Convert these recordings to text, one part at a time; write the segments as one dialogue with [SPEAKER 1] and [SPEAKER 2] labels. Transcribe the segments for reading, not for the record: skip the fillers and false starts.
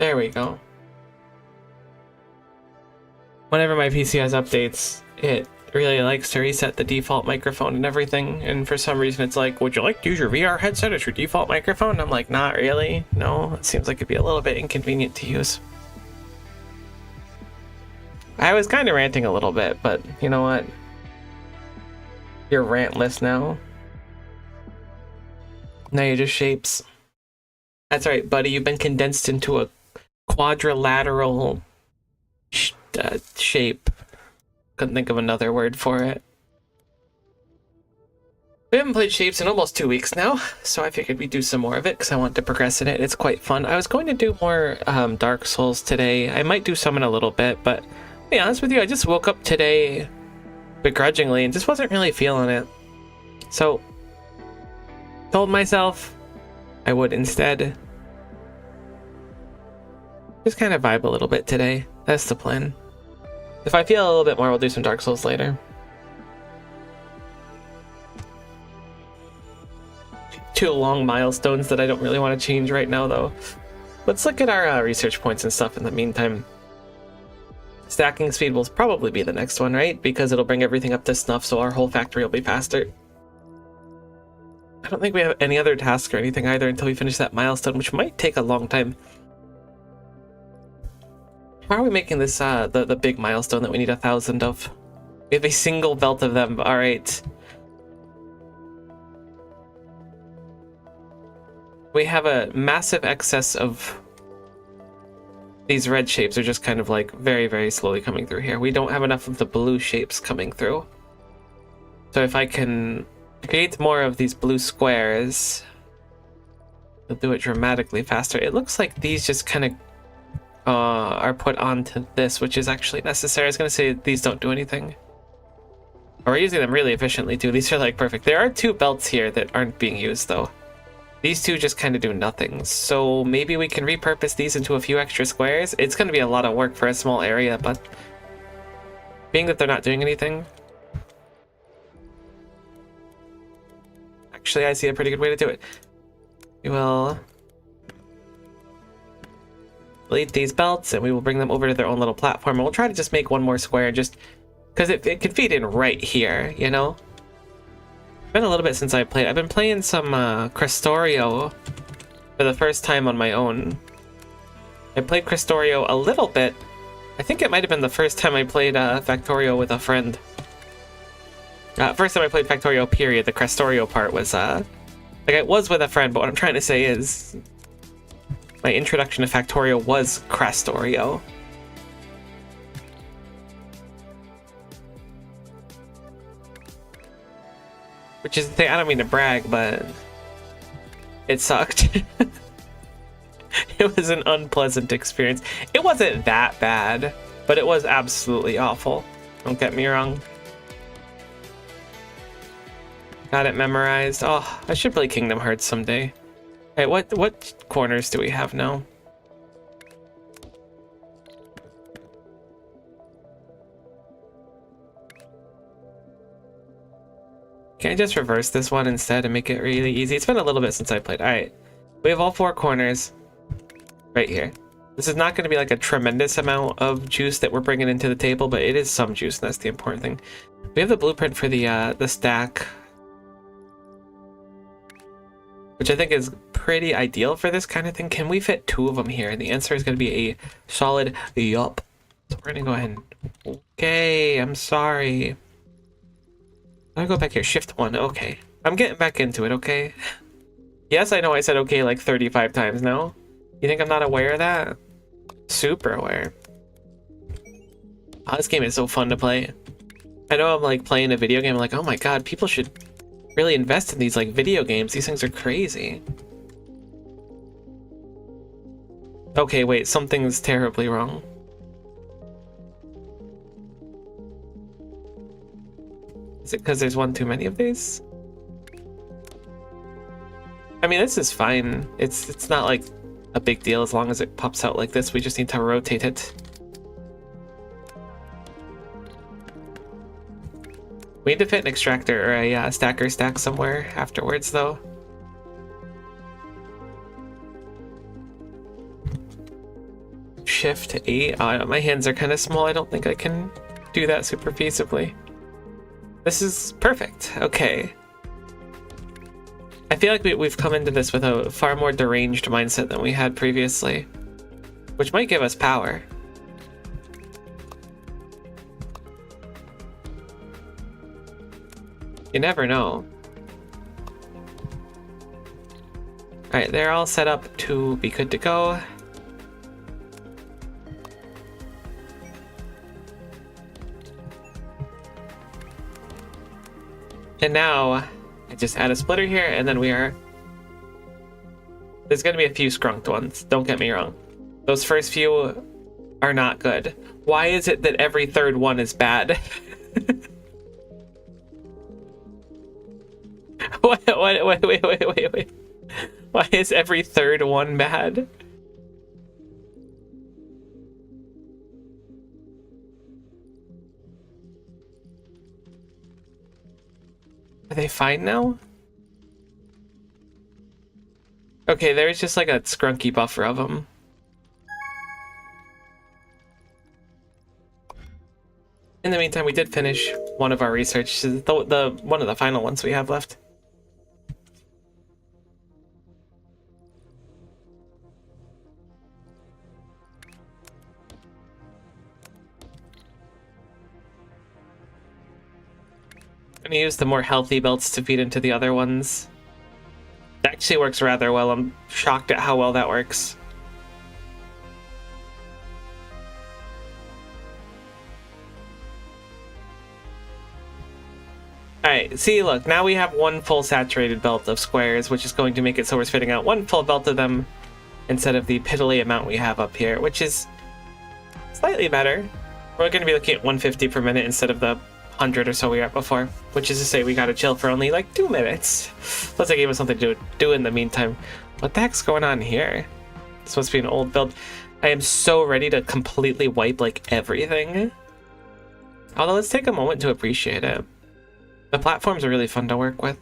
[SPEAKER 1] There we go. Whenever my PC has updates, it really likes to reset the default microphone and everything, and for some reason it's like, would you like to use your VR headset as your default microphone? And I'm like, not really. No, it seems like it'd be a little bit inconvenient to use. I was kind of ranting a little bit, but you know what? You're rantless now. Now you're just shapes. That's right, buddy. You've been condensed into a quadrilateral shape. Couldn't think of another word for it. We haven't played Shapes in almost 2 weeks now, so I figured we'd do some more of it because I want to progress in it. It's quite fun. I was going to do more Dark Souls today. I might do some in a little bit, but to be honest with you, I just woke up today begrudgingly and just wasn't really feeling it. So, told myself I would instead just kind of vibe a little bit today. That's the plan. If I feel a little bit more, we'll do some Dark Souls later. 2 long milestones that I don't really want to change right now, though. Let's look at our research points and stuff in the meantime. Stacking speed will probably be the next one, right? Because it'll bring everything up to snuff, so our whole factory will be faster. I don't think we have any other tasks or anything either until we finish that milestone, which might take a long time. How are we making this the big milestone that we need 1,000 of? We have a single belt of them. All right. We have a massive excess of these red shapes. Are just kind of like very, very slowly coming through here. We don't have enough of the blue shapes coming through. So if I can create more of these blue squares, it'll do it dramatically faster. It looks like these just kind of are put onto this, which is actually necessary. I was going to say these don't do anything. Or we're using them really efficiently too. These are like perfect. There are 2 belts here that aren't being used though. These 2 just kind of do nothing. So maybe we can repurpose these into a few extra squares. It's going to be a lot of work for a small area, but being that they're not doing anything, actually I see a pretty good way to do it. We will delete these belts and we will bring them over to their own little platform, and we'll try to just make one more square just because it can feed in right here, you know? It's been a little bit since I played. I've been playing some Crestorio for the first time on my own. I played Crestorio a little bit. I think it might have been the first time I played Factorio with a friend. First time I played Factorio, period. The Crestorio part was like I was with a friend, but what I'm trying to say is my introduction to Factorio was Crestorio. Which is the thing, I don't mean to brag, but it sucked. It was an unpleasant experience. It wasn't that bad, but it was absolutely awful. Don't get me wrong. Got it memorized. Oh, I should play Kingdom Hearts someday. Hey, what corners do we have now? Can I just reverse this one instead and make it really easy? It's been a little bit since I played. All right, we have all 4 corners right here. This is not going to be like a tremendous amount of juice that we're bringing into the table, but it is some juice, and that's the important thing. We have the blueprint for the stack, which I think is pretty ideal for this kind of thing. Can we fit 2 of them here? And the answer is going to be a solid yup. So we're going to go ahead and... Okay, I'm sorry. I'll go back here. Shift 1. Okay. I'm getting back into it, okay? Yes, I know I said okay like 35 times now. You think I'm not aware of that? Super aware. Oh, this game is so fun to play. I know I'm like playing a video game. I'm like, oh my god, people should really invest in these like video games. These things are crazy. Okay, wait, something's terribly wrong. Is it because there's one too many of these? I mean, this is fine. It's not like a big deal as long as it pops out like this. We just need to rotate it. We need to fit an extractor or a stacker stack somewhere afterwards, though. Shift 8. My hands are kind of small. I don't think I can do that super feasibly. This is perfect. Okay. I feel like we've come into this with a far more deranged mindset than we had previously, which might give us power. You never know. Alright, they're all set up to be good to go. And now, I just add a splitter here, and then we are... There's gonna be a few skrunked ones, don't get me wrong. Those first few are not good. Why is it that every third one is bad? Wait. Why is every third one bad? Are they fine now? Okay, there's just like a scrunky buffer of them. In the meantime, we did finish one of our research, the one of the final ones we have left. I'm gonna use the more healthy belts to feed into the other ones. It actually works rather well. I'm shocked at how well that works. Alright, see, look, now we have one full saturated belt of squares, which is going to make it so we're spitting out one full belt of them instead of the piddly amount we have up here, which is slightly better. We're going to be looking at 150 per minute instead of the 100 or so we were at before, which is to say we gotta chill for only like 2 minutes. Plus they gave us something to do in the meantime. What the heck's going on here? It's supposed to be an old build. I am so ready to completely wipe like everything. Although let's take a moment to appreciate it. The platforms are really fun to work with.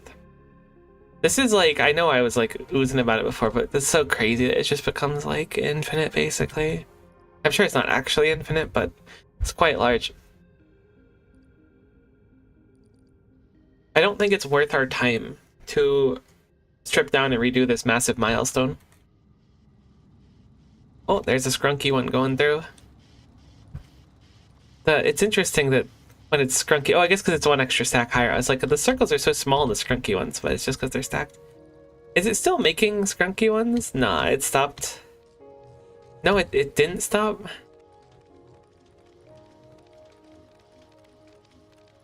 [SPEAKER 1] This is like, I know I was like oozing about it before, but this is so crazy that it just becomes like infinite basically. I'm sure it's not actually infinite, but it's quite large. I don't think it's worth our time to strip down and redo this massive milestone. Oh, there's a scrunky one going through. It's interesting that when it's scrunky... Oh, I guess because it's one extra stack higher. I was like, the circles are so small in the scrunky ones, but it's just because they're stacked. Is it still making scrunky ones? Nah, it stopped. No, it didn't stop.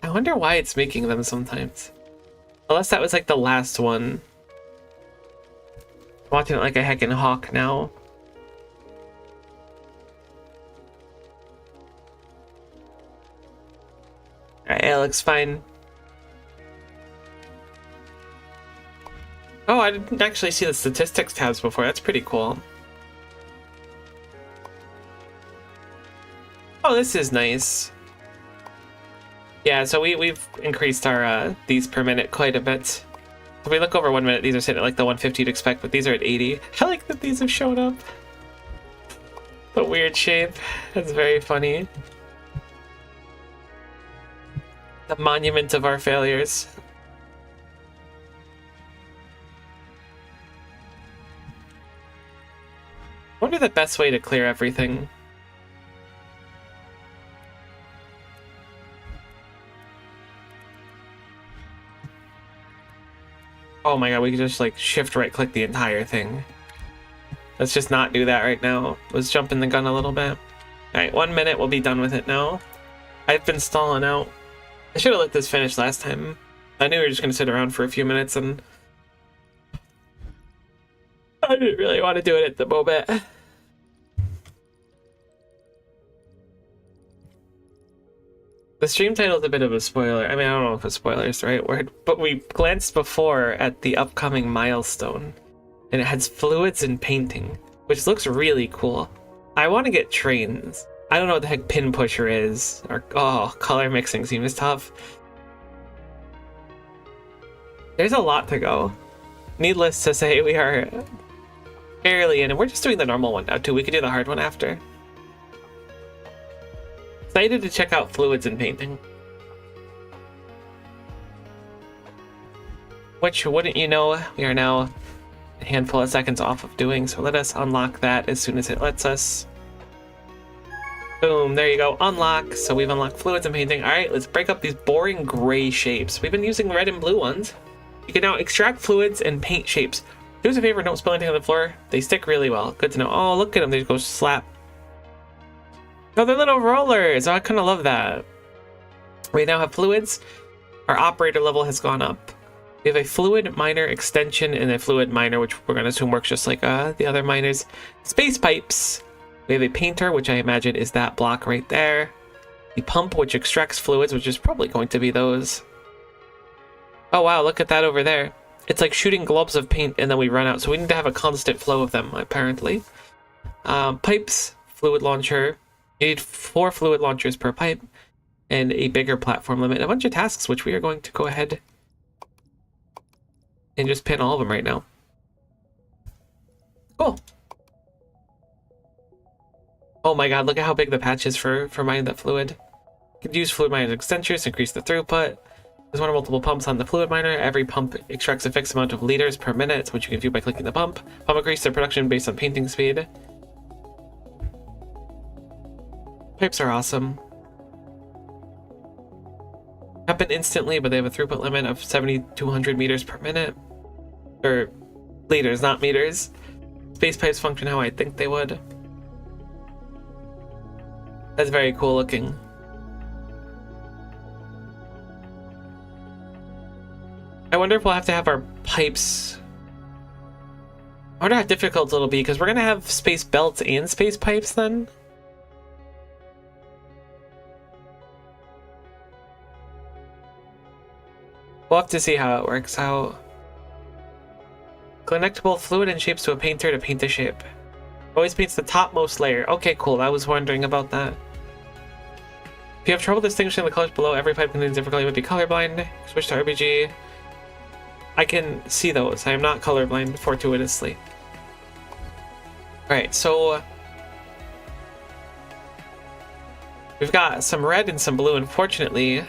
[SPEAKER 1] I wonder why it's making them sometimes. Unless that was like the last one. I'm watching it like a heckin' hawk now. Alright, it looks fine. Oh, I didn't actually see the statistics tabs before. That's pretty cool. Oh, this is nice. Yeah, so we've increased our these per minute quite a bit. If we look over 1 minute, these are sitting at like the 150 you'd expect, but these are at 80. I like that these have shown up. The weird shape. That's very funny. The monument of our failures. I wonder the best way to clear everything. Oh my god, we could just like shift right click the entire thing. Let's just not do that right now. Let's jump in the gun a little bit. Alright, 1 minute, we'll be done with it now. I've been stalling out. I should have let this finish last time. I knew we were just going to sit around for a few minutes and I didn't really want to do it at the moment. The stream title is a bit of a spoiler. I mean, I don't know if a spoiler is the right word, but we glanced before at the upcoming milestone, and it has fluids and painting, which looks really cool. I want to get trains. I don't know what the heck pin pusher is, or oh, color mixing seems tough. There's a lot to go. Needless to say, we are barely in, and we're just doing the normal one now too. We could do the hard one after. Excited to check out fluids and painting. Which, wouldn't you know, we are now a handful of seconds off of doing, so let us unlock that as soon as it lets us. Boom, there you go, unlock. So we've unlocked fluids and painting. All right, let's break up these boring gray shapes. We've been using red and blue ones. You can now extract fluids and paint shapes. Do us a favor, don't spill anything on the floor. They stick really well. Good to know. Oh, look at them, they just go slap. Oh, they're little rollers. Oh, I kind of love that. We now have fluids. Our operator level has gone up. We have a fluid miner extension and a fluid miner, which we're going to assume works just like the other miners. Space pipes. We have a painter, which I imagine is that block right there. The pump, which extracts fluids, which is probably going to be those. Oh, wow, look at that over there. It's like shooting globs of paint and then we run out. So we need to have a constant flow of them, apparently. Pipes, fluid launcher. You need 4 fluid launchers per pipe and a bigger platform limit. A bunch of tasks, which we are going to go ahead and just pin all of them right now. Cool. Oh my god, look at how big the patch is for mining that fluid. You can use fluid miner extenders to increase the throughput. There's one or multiple pumps on the fluid miner. Every pump extracts a fixed amount of liters per minute, which you can view by clicking the pump. Pump increases the production based on painting speed. Pipes are awesome. Happen instantly, but they have a throughput limit of 7,200 meters per minute. Or liters, not meters. Space pipes function how I think they would. That's very cool looking. I wonder if we'll have to have our pipes... I wonder how difficult it'll be, because we're going to have space belts and space pipes then? We'll have to see how it works out. Connectable fluid and shapes to a painter to paint the shape. Always paints the topmost layer. Okay, cool. I was wondering about that. If you have trouble distinguishing the colors below, every pipe contains different color. You might be colorblind. Switch to RBG. I can see those. I am not colorblind fortuitously. Alright, so we've got some red and some blue, unfortunately.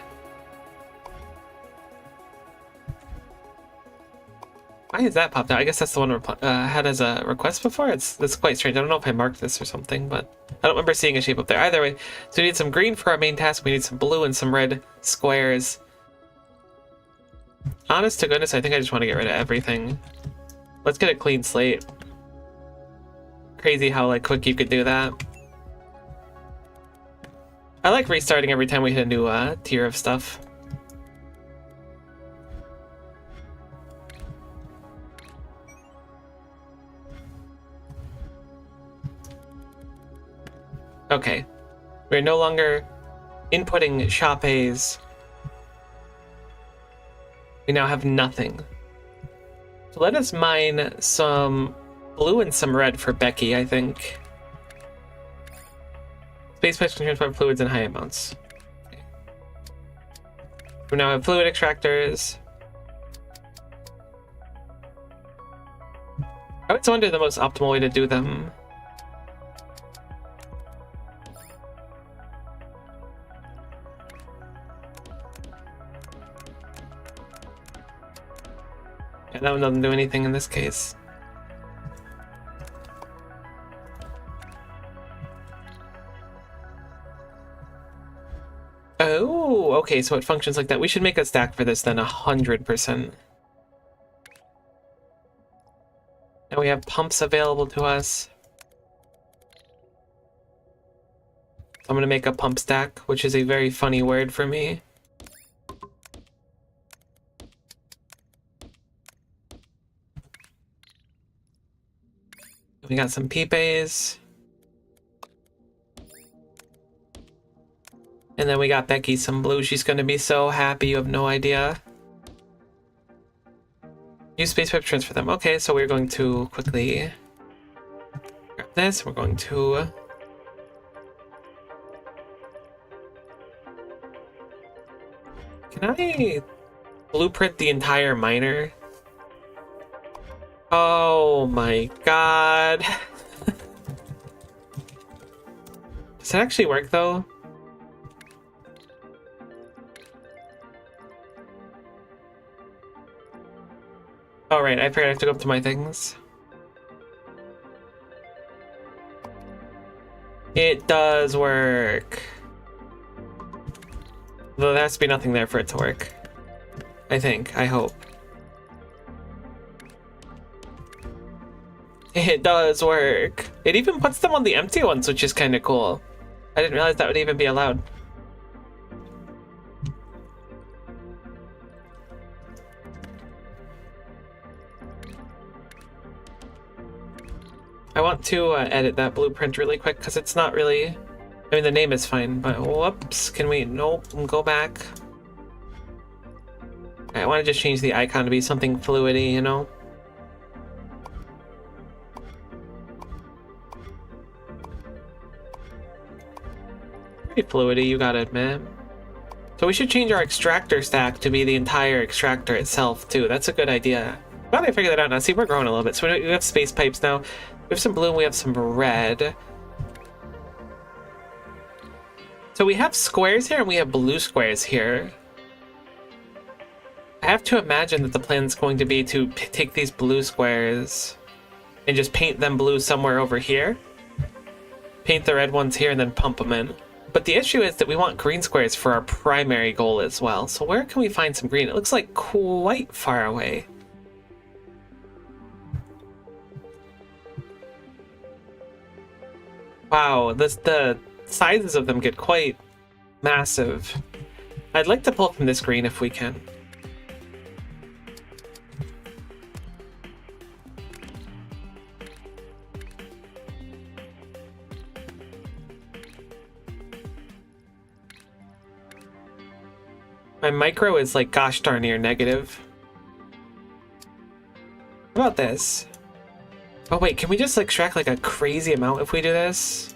[SPEAKER 1] Why is that popped out? I guess that's the one I had as a request before. That's quite strange. I don't know if I marked this or something, but I don't remember seeing a shape up there. Either way, so we need some green for our main task. We need some blue and some red squares. Honest to goodness, I think I just want to get rid of everything. Let's get a clean slate. Crazy how like quick you could do that. I like restarting every time we hit a new tier of stuff. Okay, we're no longer inputting Chape's. We now have nothing. So let us mine some blue and some red for Becky, I think. Space pipes can transport fluids in high amounts. Okay. We now have fluid extractors. I always wonder the most optimal way to do them. That one doesn't do anything in this case. Oh, okay, so it functions like that. We should make a stack for this then, 100%. Now we have pumps available to us. I'm gonna make a pump stack, which is a very funny word for me. We got some Pipes. And then we got Becky some blue. She's going to be so happy, you have no idea. Use space pipe transfer them. Okay, so we're going to quickly grab this. We're going to... Can I blueprint the entire miner? Oh my god. Does that actually work though? right, I figured I have to go up to my things. It does work. Though there has to be nothing there for it to work. I think. I hope. It does work. It even puts them on the empty ones, which is kind of cool. I didn't realize that would even be allowed. I want to edit that blueprint really quick because it's not really... I mean, the name is fine, but whoops. Can we... Nope. Go back. I want to just change the icon to be something fluidy, you know? Pretty fluidy, you gotta admit. So we should change our extractor stack to be the entire extractor itself, too. That's a good idea. Glad I figured that out now. See, we're growing a little bit. So we have space pipes now. We have some blue and we have some red. So we have squares here and we have blue squares here. I have to imagine that the plan is going to be to take these blue squares and just paint them blue somewhere over here. Paint the red ones here and then pump them in. But the issue is that we want green squares for our primary goal as well. So where can we find some green? It looks like quite far away. Wow, the sizes of them get quite massive. I'd like to pull from this green if we can. My micro is like gosh darn near negative. How about this? Oh wait, can we just like extract like a crazy amount if we do this?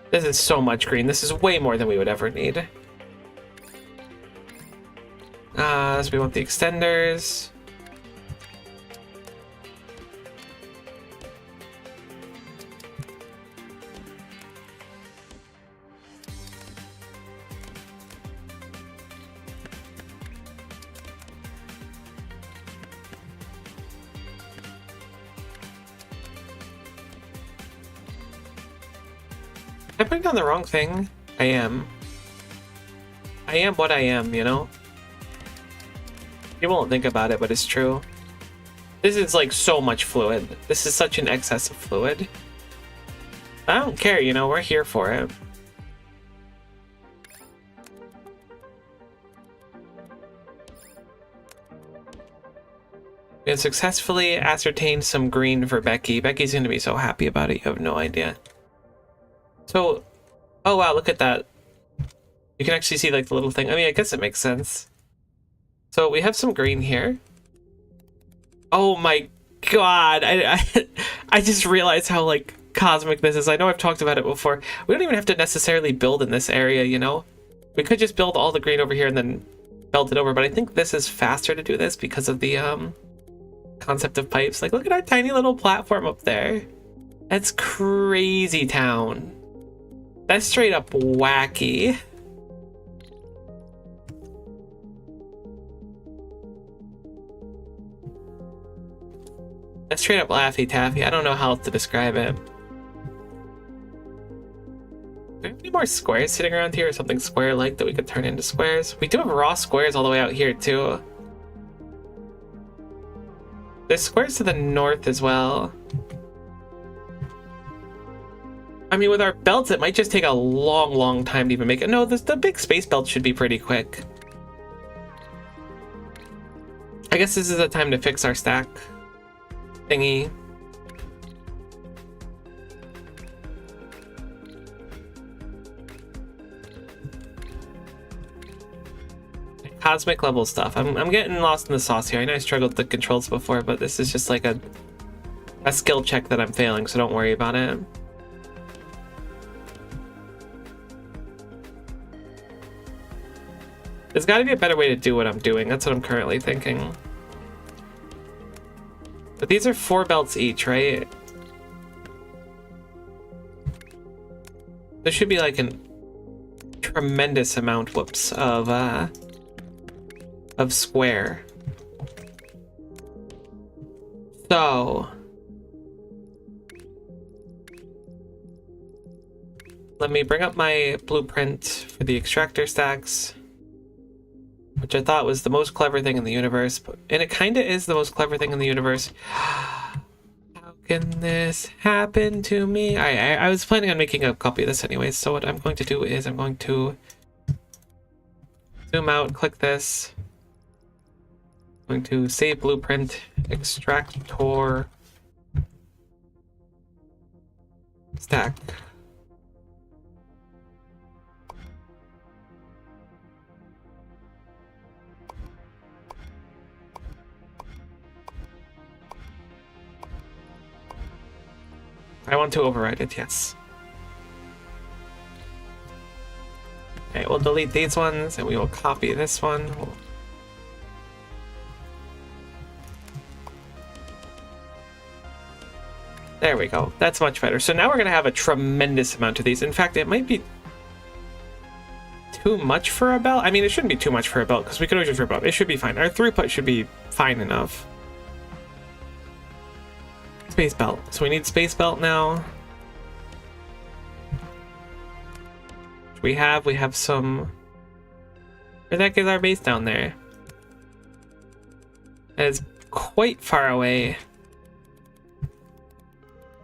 [SPEAKER 1] This is so much green. This is way more than we would ever need. So we want the extenders. Am I putting down the wrong thing? I am. I am what I am, you know? You won't think about it, but it's true. This is like so much fluid. This is such an excess of fluid. I don't care, you know, we're here for it. We have successfully ascertained some green for Becky. Becky's going to be so happy about it, you have no idea. So, oh wow, look at that. You can actually see like the little thing. I mean, I guess it makes sense. So we have some green here. Oh my god, I just realized how like cosmic this is. I know I've talked about it before. We don't even have to necessarily build in this area, you know? We could just build all the green over here and then belt it over, but I think this is faster to do this because of the concept of pipes. Like, look at our tiny little platform up there. That's crazy town. That's straight up wacky. That's straight up Laffy Taffy. I don't know how else to describe it. Do we have any more squares sitting around here or something square-like that we could turn into squares? We do have raw squares all the way out here too. There's squares to the north as well. I mean, with our belts, it might just take a long time to even make it. No, the big space belt should be pretty quick. I guess this is the time to fix our stack thingy. Cosmic level stuff. I'm getting lost in the sauce here. I know I struggled with the controls before, but this is just like a skill check that I'm failing, so don't worry about it. There's got to be a better way to do what I'm doing. That's what I'm currently thinking. But these are 4 belts each, right? There should be like a tremendous amount, whoops, of of square. So let me bring up my blueprint for the extractor stacks, which I thought was the most clever thing in the universe, and it kind of is the most clever thing in the universe. How can this happen to me? I was planning on making a copy of this anyways, so what I'm going to do is I'm going to zoom out, click this. I'm going to save blueprint, extractor stack. I want to override it, yes. Okay, we'll delete these ones and we will copy this one. There we go. That's much better. So now we're going to have a tremendous amount of these. In fact, it might be too much for a belt. I mean, it shouldn't be too much for a belt because we can always just rip up. It should be fine. Our throughput should be fine enough. Space belt. So we need space belt now. We have some. Where the heck is our base down there? That is quite far away.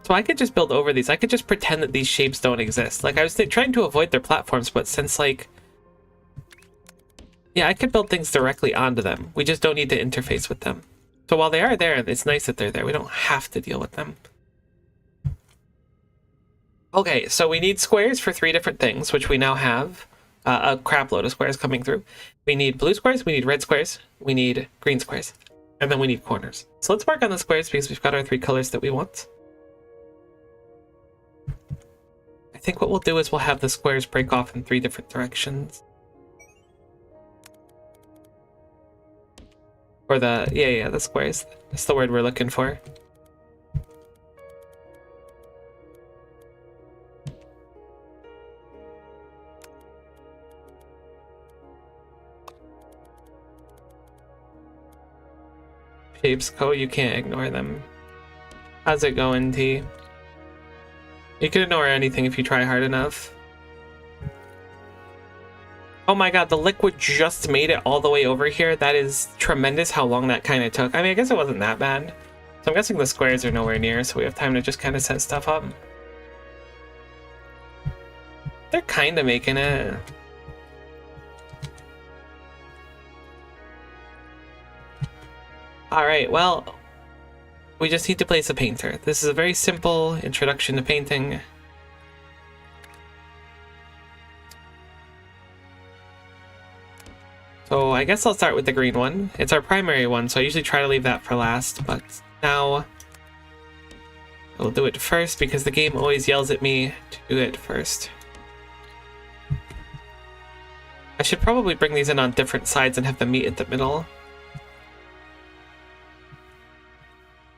[SPEAKER 1] So I could just build over these. I could just pretend that these shapes don't exist. Like I was trying to avoid their platforms, but since like, yeah, I could build things directly onto them. We just don't need to interface with them. So while they are there, it's nice that they're there. We don't have to deal with them. Okay, so we need squares for 3 different things, which we now have a crap load of squares coming through. We need blue squares, we need red squares, we need green squares, and then we need corners. So let's work on the squares because we've got our 3 colors that we want. I think what we'll do is we'll have the squares break off in 3 different directions. Or the squares. That's the word we're looking for. Shapes Co, you can't ignore them. How's it going, T? You can ignore anything if you try hard enough. Oh my god, the liquid just made it all the way over here. That is tremendous how long that kind of took. I mean, I guess it wasn't that bad. So I'm guessing the squares are nowhere near, so we have time to just kind of set stuff up. They're kind of making it. Alright, well, we just need to place a painter. This is a very simple introduction to painting. So I guess I'll start with the green one. It's our primary one, so I usually try to leave that for last, but now I'll do it first because the game always yells at me to do it first. I should probably bring these in on different sides and have them meet at the middle.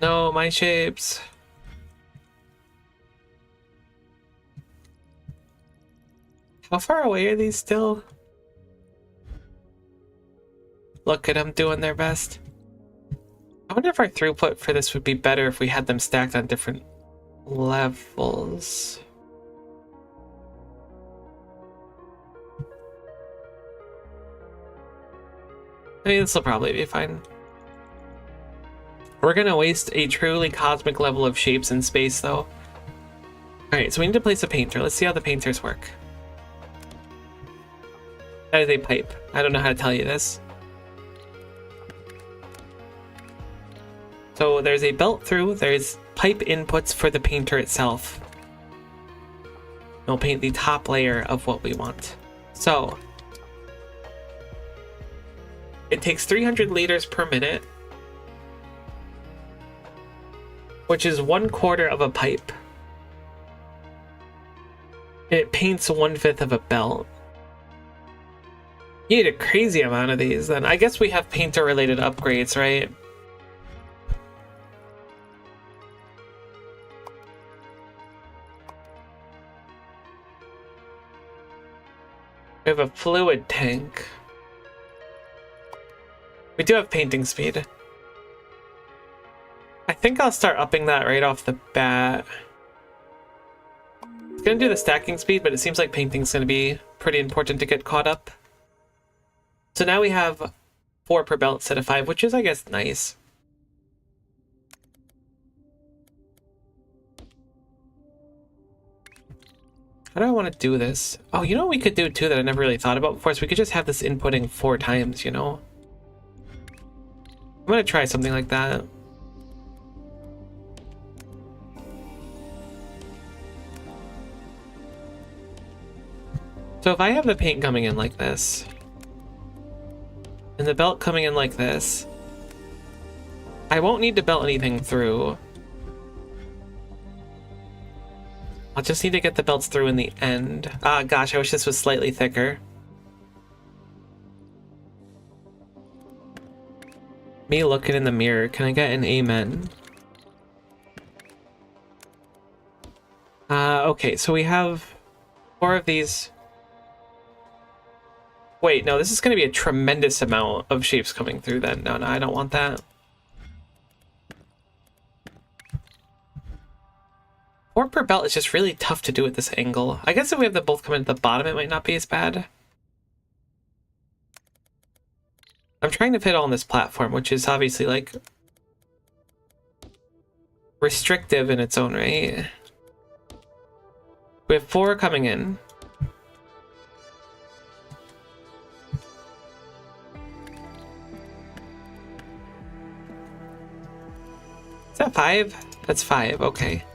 [SPEAKER 1] No, my shapes. How far away are these still? Look at them doing their best. I wonder if our throughput for this would be better if we had them stacked on different levels. I mean, this will probably be fine. We're gonna waste a truly cosmic level of shapes in space, though. Alright, so we need to place a painter. Let's see how the painters work. That is a pipe. I don't know how to tell you this. So there's a belt through, there's pipe inputs for the painter itself. We'll paint the top layer of what we want. So it takes 300 liters per minute, which is 1/4 of a pipe. It paints 1/5 of a belt. You need a crazy amount of these then. I guess we have painter related upgrades, right? We have a fluid tank. We do have painting speed. I think I'll start upping that right off the bat. It's gonna do the stacking speed, but it seems like painting's gonna be pretty important to get caught up. So now we have 4 per belt instead of 5, which is, I guess, nice. How do I want to do this? Oh, you know what we could do too that I never really thought about before? So we could just have this inputting 4 times, you know? I'm gonna try something like that. So if I have the paint coming in like this, and the belt coming in like this, I won't need to belt anything through. I'll just need to get the belts through in the end. Ah, gosh, I wish this was slightly thicker. Me looking in the mirror, can I get an amen? Okay, so we have 4 of these. Wait, no, this is going to be a tremendous amount of shapes coming through then. No, I don't want that. 4 per belt is just really tough to do at this angle. I guess if we have them both come in at the bottom, it might not be as bad. I'm trying to fit all on this platform, which is obviously, like, restrictive in its own right. We have 4 coming in. Is that 5? That's 5, okay.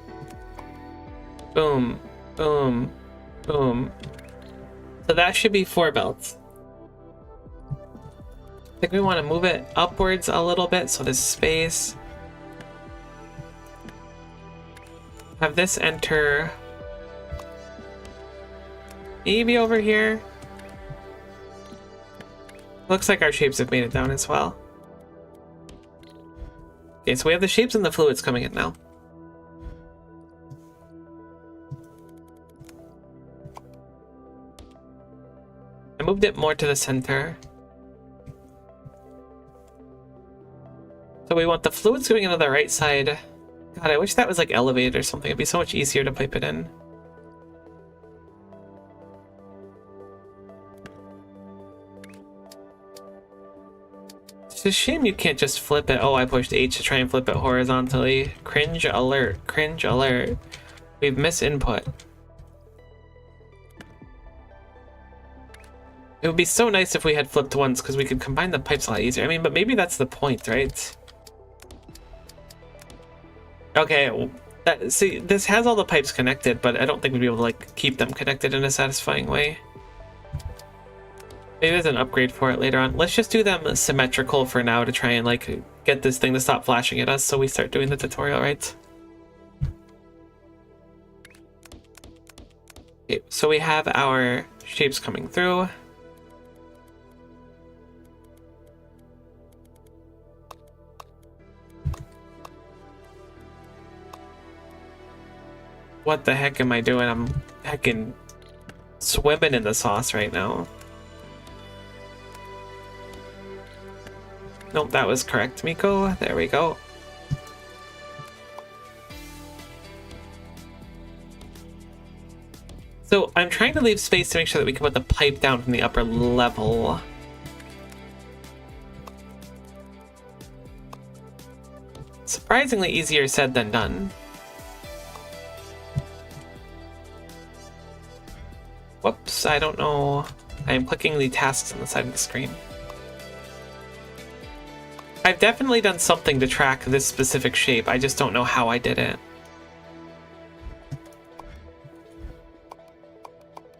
[SPEAKER 1] Boom, boom, boom. So that should be 4 belts. I think we want to move it upwards a little bit so there's space. Have this enter maybe over here. Looks like our shapes have made it down as well. Okay, so we have the shapes and the fluids coming in now. I moved it more to the center. So we want the fluids going into the right side. God, I wish that was like elevated or something. It'd be so much easier to pipe it in. It's a shame you can't just flip it. Oh, I pushed H to try and flip it horizontally. Cringe alert. Cringe alert. We've misinput. It would be so nice if we had flipped once because we could combine the pipes a lot easier. I mean, but maybe that's the point, right? Okay, see, this has all the pipes connected, but I don't think we'd be able to, like, keep them connected in a satisfying way. Maybe there's an upgrade for it later on. Let's just do them symmetrical for now to try and, like, get this thing to stop flashing at us so we start doing the tutorial right. Okay, so we have our shapes coming through. What the heck am I doing? I'm heckin' swimming in the sauce right now. Nope, that was correct, Miko. There we go. So I'm trying to leave space to make sure that we can put the pipe down from the upper level. Surprisingly easier said than done. Whoops, I don't know. I am clicking the tasks on the side of the screen. I've definitely done something to track this specific shape. I just don't know how I did it.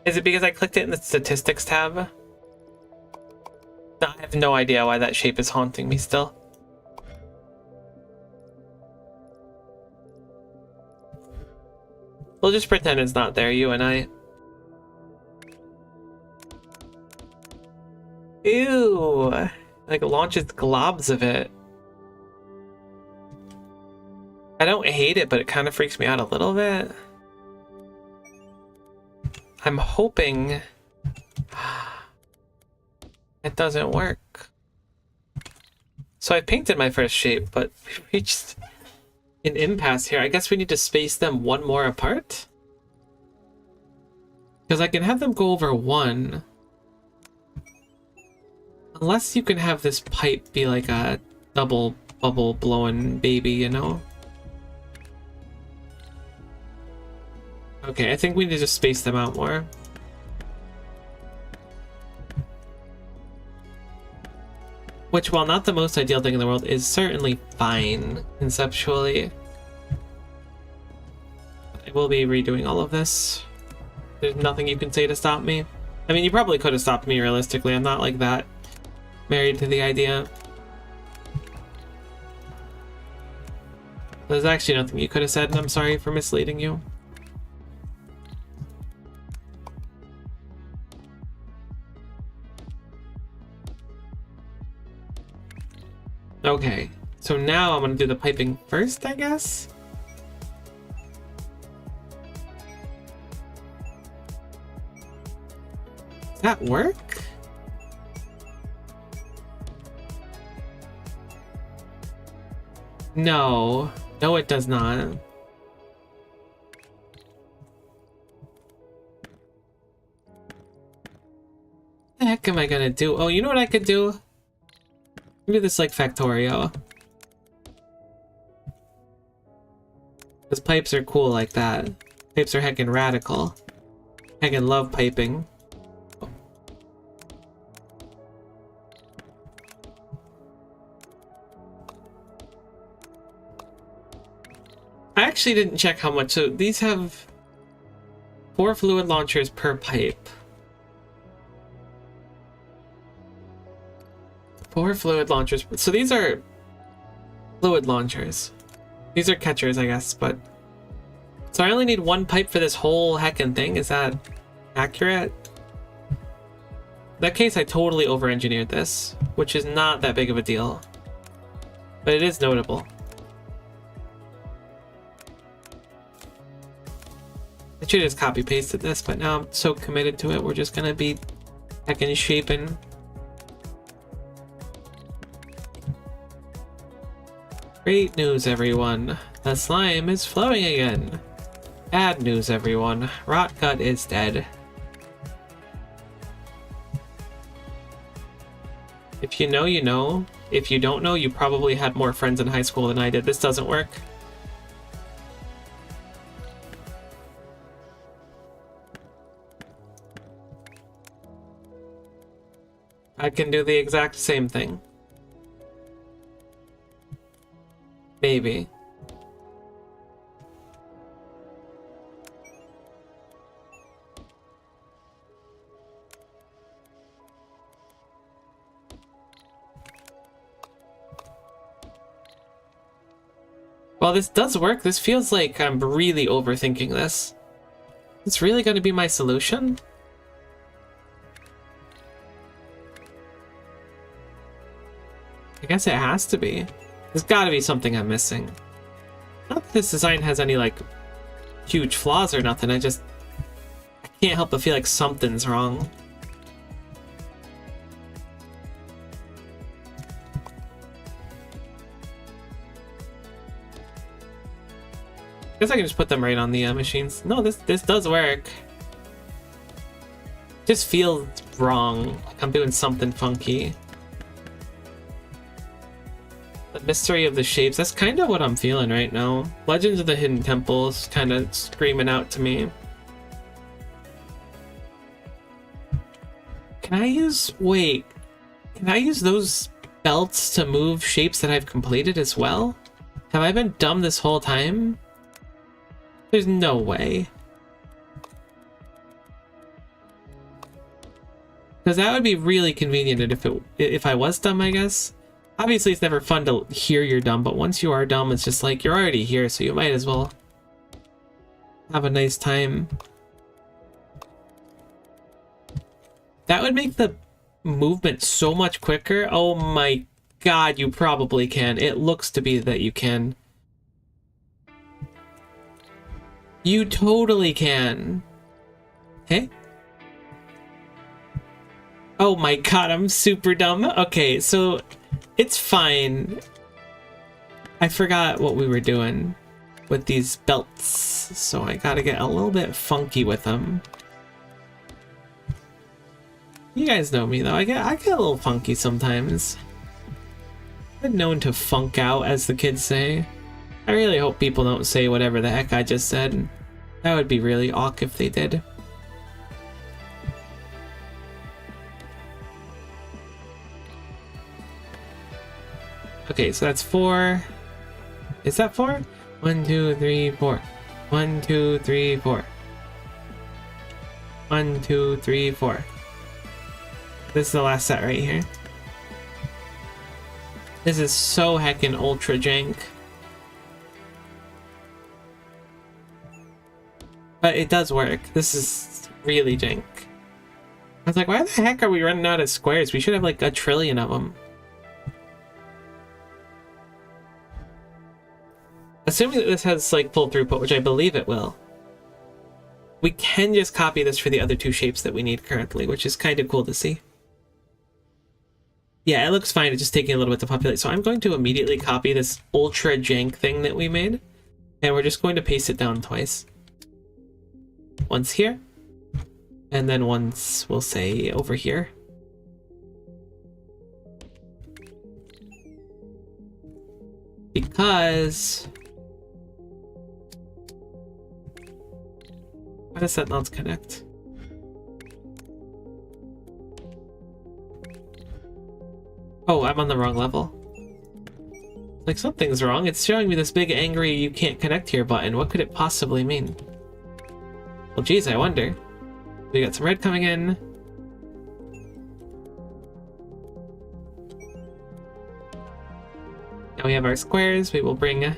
[SPEAKER 1] Is it because I clicked it in the statistics tab? I have no idea why that shape is haunting me still. We'll just pretend it's not there, you and I. Ew, like launches globs of it. I don't hate it, but it kind of freaks me out a little bit. I'm hoping it doesn't work. So I painted my first shape, but we reached an impasse here. I guess we need to space them one more apart? Because I can have them go over one. Unless you can have this pipe be like a double bubble blowing baby, you know? Okay, I think we need to space them out more. Which, while not the most ideal thing in the world, is certainly fine, conceptually. I will be redoing all of this. There's nothing you can say to stop me. I mean, you probably could have stopped me realistically. I'm not like that married to the idea. There's actually nothing you could have said, and I'm sorry for misleading you. Okay, so now I'm gonna do the piping first, I guess? Does that work? No. No, it does not. What the heck am I gonna do? Oh, you know what I could do? Do this like Factorio. Because pipes are cool like that. Pipes are heckin' radical. Heckin' love piping. I actually didn't check how much. So these have 4 fluid launchers per pipe. 4 fluid launchers. So these are fluid launchers. These are catchers, I guess, but... So I only need 1 pipe for this whole heckin' thing? Is that accurate? In that case, I totally over-engineered this, which is not that big of a deal. But it is notable. I should have just copy-pasted this, but now I'm so committed to it, we're just gonna be heckin' shaping. Great news, everyone. The slime is flowing again. Bad news, everyone. Rotgut is dead. If you know, you know. If you don't know, you probably had more friends in high school than I did. This doesn't work. I can do the exact same thing. Maybe. Well, this does work. This feels like I'm really overthinking this. It's really going to be my solution? I guess it has to be. There's gotta be something I'm missing. Not that this design has any, like, huge flaws or nothing, I can't help but feel like something's wrong. I guess I can just put them right on the machines. No, this does work. Just feels wrong. Like I'm doing something funky. The mystery of the shapes, that's kind of what I'm feeling right now. Legends of the Hidden Temples kind of screaming out to me. Can I use those belts to move shapes that I've completed as well? Have I been dumb this whole time? There's no way. Because that would be really convenient if I was dumb, I guess. Obviously, it's never fun to hear you're dumb, but once you are dumb, it's just like, you're already here, so you might as well have a nice time. That would make the movement so much quicker. Oh my god, you probably can. It looks to be that you can. You totally can. Hey? Oh my god, I'm super dumb. Okay, so It's fine. I forgot what we were doing with these belts, so I gotta get a little bit funky with them. You guys know me though, I get a little funky sometimes. I'm known to funk out, as the kids say. I really hope people don't say whatever the heck I just said. That would be really awk if they did. Okay, so that's 4. Is that 4? 1, 2, 3, 4. 1, 2, 3, 4. 1, 2, 3, 4. This is the last set right here. This is so heckin' ultra jank. But it does work. This is really jank. I was like, why the heck are we running out of squares? We should have like a trillion of them. Assuming that this has like full throughput, which I believe it will, we can just copy this for the other 2 shapes that we need currently, which is kind of cool to see. Yeah, it looks fine. It's just taking a little bit to populate. So I'm going to immediately copy this ultra jank thing that we made, and we're just going to paste it down twice. Once here, and then once, we'll say, over here. Because... why does that not connect? Oh, I'm on the wrong level. Like, something's wrong. It's showing me this big angry "you can't connect here" button. What could it possibly mean? Well, geez, I wonder. We got some red coming in. Now we have our squares. We will bring... I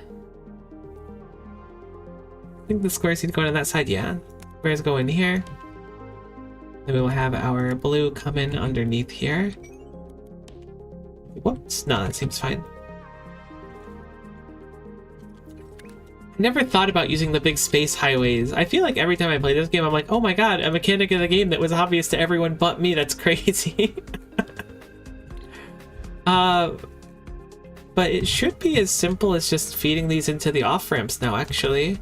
[SPEAKER 1] think the squares need to go on that side, yeah. Squares go in here. Then we will have our blue come in underneath here. Whoops, no, that seems fine. I never thought about using the big space highways. I feel like every time I play this game, I'm like, oh my god, a mechanic of the game that was obvious to everyone but me. That's crazy. But it should be as simple as just feeding these into the off-ramps now, actually.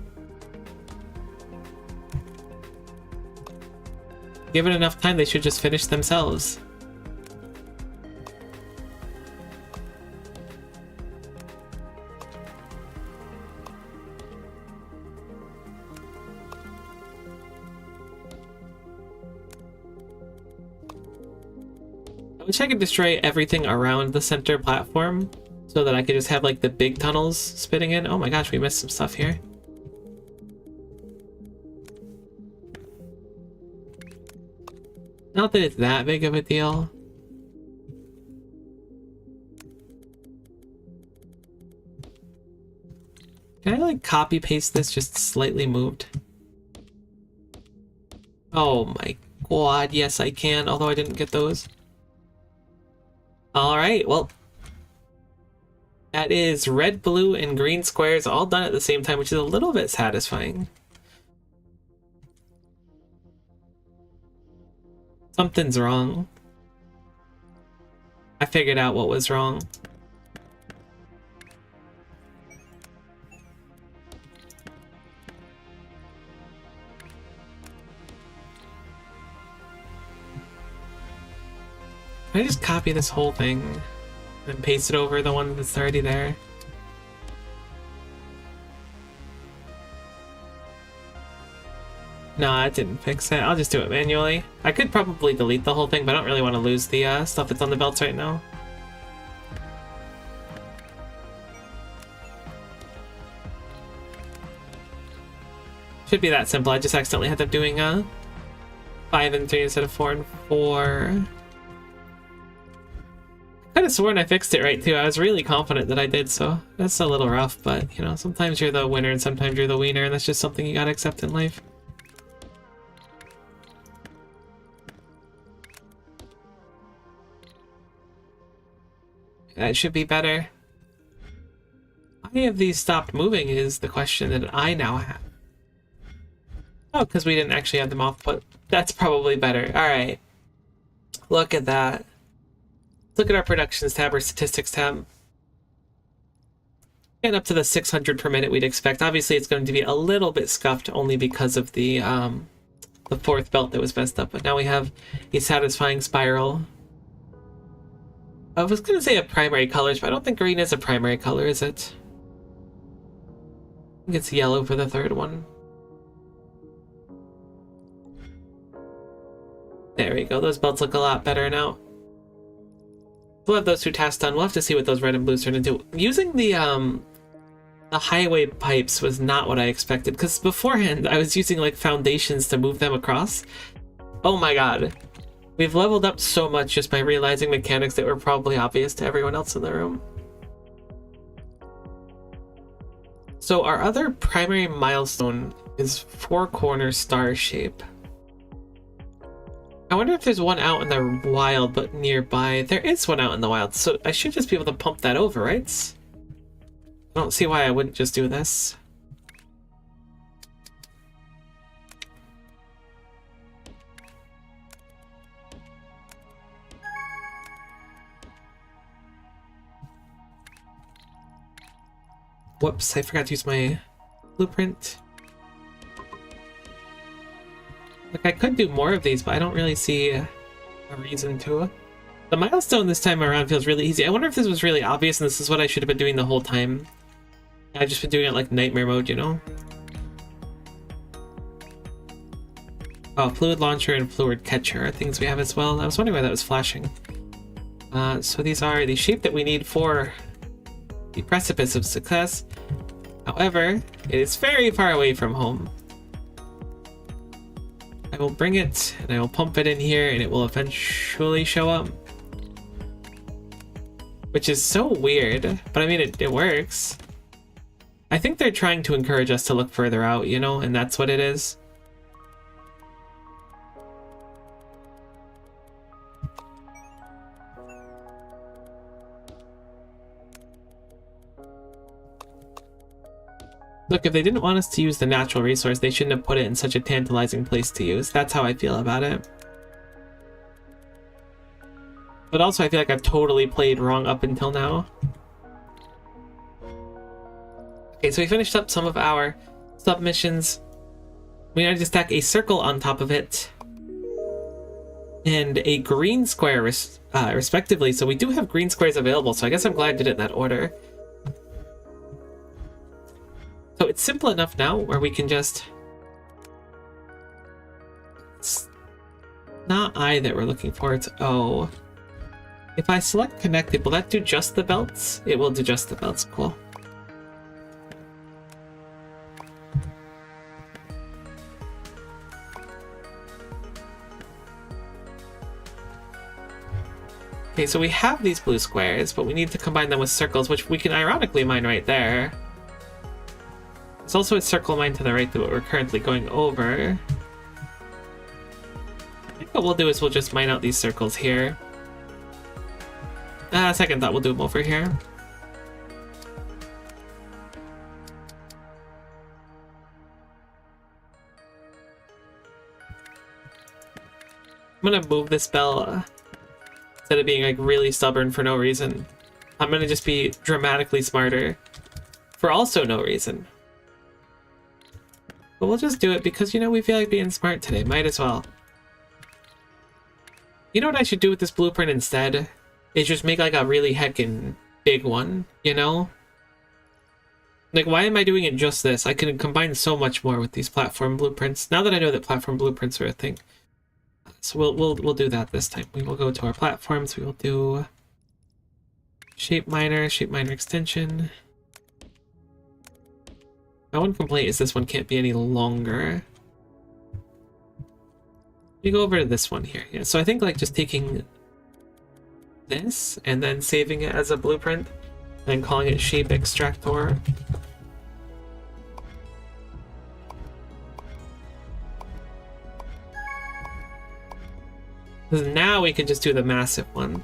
[SPEAKER 1] Given enough time, they should just finish themselves. I wish I could destroy everything around the center platform so that I could just have like the big tunnels spitting in. Oh my gosh, we missed some stuff here. Not that it's that big of a deal. Can I like copy paste this just slightly moved? Oh my god, yes I can, although I didn't get those. Alright, well, that is red, blue, and green squares all done at the same time, which is a little bit satisfying. Something's wrong. I figured out what was wrong. Can I just copy this whole thing and paste it over the one that's already there? Nah, it didn't fix it. I'll just do it manually. I could probably delete the whole thing, but I don't really want to lose the stuff that's on the belts right now. Should be that simple. I just accidentally had them doing 5 and 3 instead of 4 and 4. I could have sworn I fixed it right too. I was really confident that I did, so that's a little rough, but you know, sometimes you're the winner and sometimes you're the wiener, and that's just something you gotta accept in life. That should be better. Why have these stopped moving is the question that I now have. Oh, because we didn't actually have them off, but that's probably better. Alright. Look at that. Let's look at our productions tab or statistics tab. And up to the 600 per minute we'd expect. Obviously, it's going to be a little bit scuffed only because of the fourth belt that was messed up. But now we have a satisfying spiral. I was going to say a primary colors, but I don't think green is a primary color, is it? I think it's yellow for the third one. There we go. Those belts look a lot better now. We'll have those two tasks done. We'll have to see what those red and blues turn into. Using the highway pipes was not what I expected, because beforehand I was using like foundations to move them across. Oh my god. We've leveled up so much just by realizing mechanics that were probably obvious to everyone else in the room. So our other primary milestone is 4-corner star shape. I wonder if there's one out in the wild, but nearby. There is one out in the wild, so I should just be able to pump that over, right? I don't see why I wouldn't just do this. Whoops, I forgot to use my blueprint. Like, I could do more of these, but I don't really see a reason to. The milestone this time around feels really easy. I wonder if this was really obvious and this is what I should have been doing the whole time. I've just been doing it like nightmare mode, you know? Oh, fluid launcher and fluid catcher are things we have as well. I was wondering why that was flashing. So these are the shape that we need for the precipice of success. However, it is very far away from home. I will bring it and I will pump it in here and it will eventually show up. Which is so weird, but I mean, it works. I think they're trying to encourage us to look further out, you know, and that's what it is. Look, if they didn't want us to use the natural resource, they shouldn't have put it in such a tantalizing place to use. That's how I feel about it. But also, I feel like I've totally played wrong up until now. Okay, so we finished up some of our submissions. We need to stack a circle on top of it. And a green square, respectively. So we do have green squares available, so I guess I'm glad I did it in that order. So it's simple enough now where we can just... It's not I that we're looking for, it's O. If I select connected, will that do just the belts? It will do just the belts, cool. Okay, so we have these blue squares, but we need to combine them with circles, which we can ironically mine right there. There's also a circle mine to the right to what we're currently going over. I think what we'll do is we'll just mine out these circles here. Second thought, we'll do them over here. I'm gonna move this bell instead of being like really stubborn for no reason. I'm gonna just be dramatically smarter for also no reason. But we'll just do it because, you know, we feel like being smart today. Might as well. You know what I should do with this blueprint instead? Is just make like a really heckin' big one, you know? Like, why am I doing it just this? I can combine so much more with these platform blueprints. Now that I know that platform blueprints are a thing. So we'll do that this time. We will go to our platforms. We will do shape miner extension. My one complaint is this one can't be any longer. We go over to this one here. Yeah, so I think like just taking this and then saving it as a blueprint and calling it shape extractor. Now we can just do the massive one.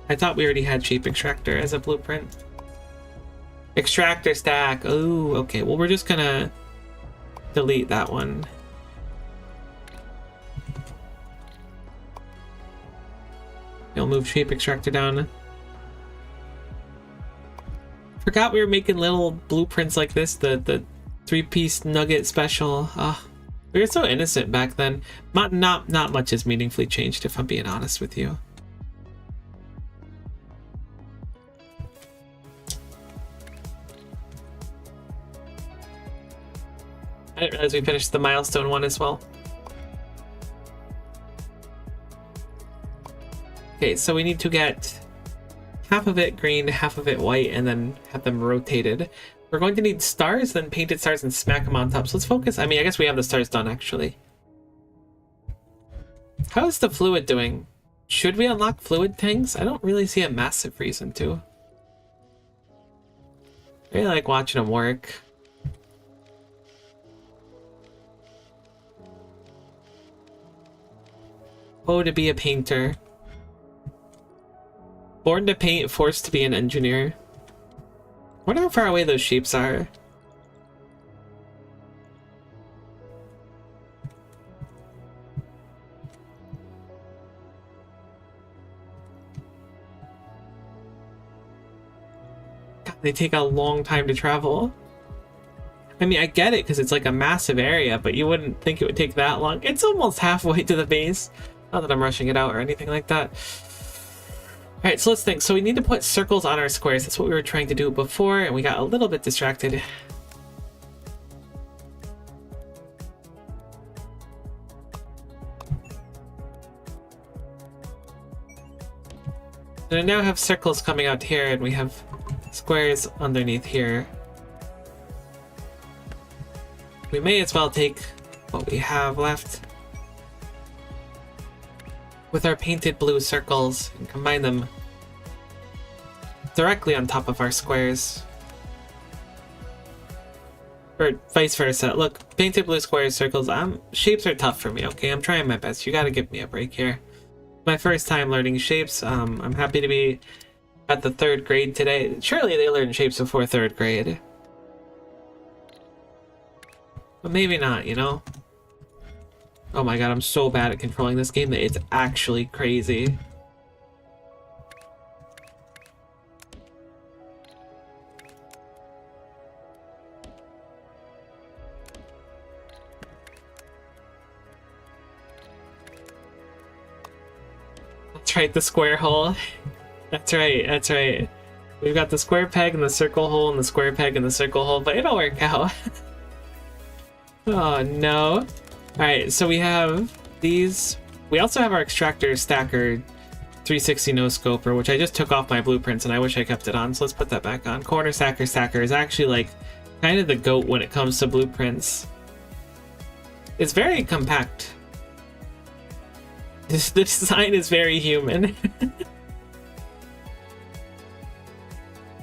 [SPEAKER 1] I thought we already had shape extractor as a blueprint. Extractor stack. Oh, okay. Well, we're just gonna delete that one. I'll move shape extractor down. Forgot we were making little blueprints like this, the 3-piece nugget special. We were so innocent back then. Not much has meaningfully changed, if I'm being honest with you. I didn't realize we finished the milestone one as well. Okay, so we need to get half of it green, half of it white, and then have them rotated. We're going to need stars, then painted stars, and smack them on top. So let's focus. I mean, I guess we have the stars done, actually. How is the fluid doing? Should we unlock fluid tanks? I don't really see a massive reason to. I really like watching them work. Oh, to be a painter. Born to paint, forced to be an engineer. Wonder how far away those shapes are. God, they take a long time to travel. I mean, I get it because it's like a massive area, but you wouldn't think it would take that long. It's almost halfway to the base. Not that I'm rushing it out or anything like that. Alright, so let's think. So we need to put circles on our squares. That's what we were trying to do before, and we got a little bit distracted. And I now have circles coming out here, and we have squares underneath here. We may as well take what we have left with our painted blue circles and combine them directly on top of our squares. Or vice versa. Look, painted blue squares, circles. Shapes are tough for me, okay? I'm trying my best. You gotta give me a break here. My first time learning shapes. I'm happy to be at the 3rd grade today. Surely they learned shapes before 3rd grade. But maybe not, you know? Oh my god, I'm so bad at controlling this game that it's actually crazy. That's right, the square hole. That's right, that's right. We've got the square peg and the circle hole and the square peg and the circle hole, but it'll work out. Oh no. Alright, so we have these. We also have our extractor stacker 360 no scoper, which I just took off my blueprints and I wish I kept it on, so let's put that back on. Corner stacker is actually like kind of the GOAT when it comes to blueprints. It's very compact. The design is very human.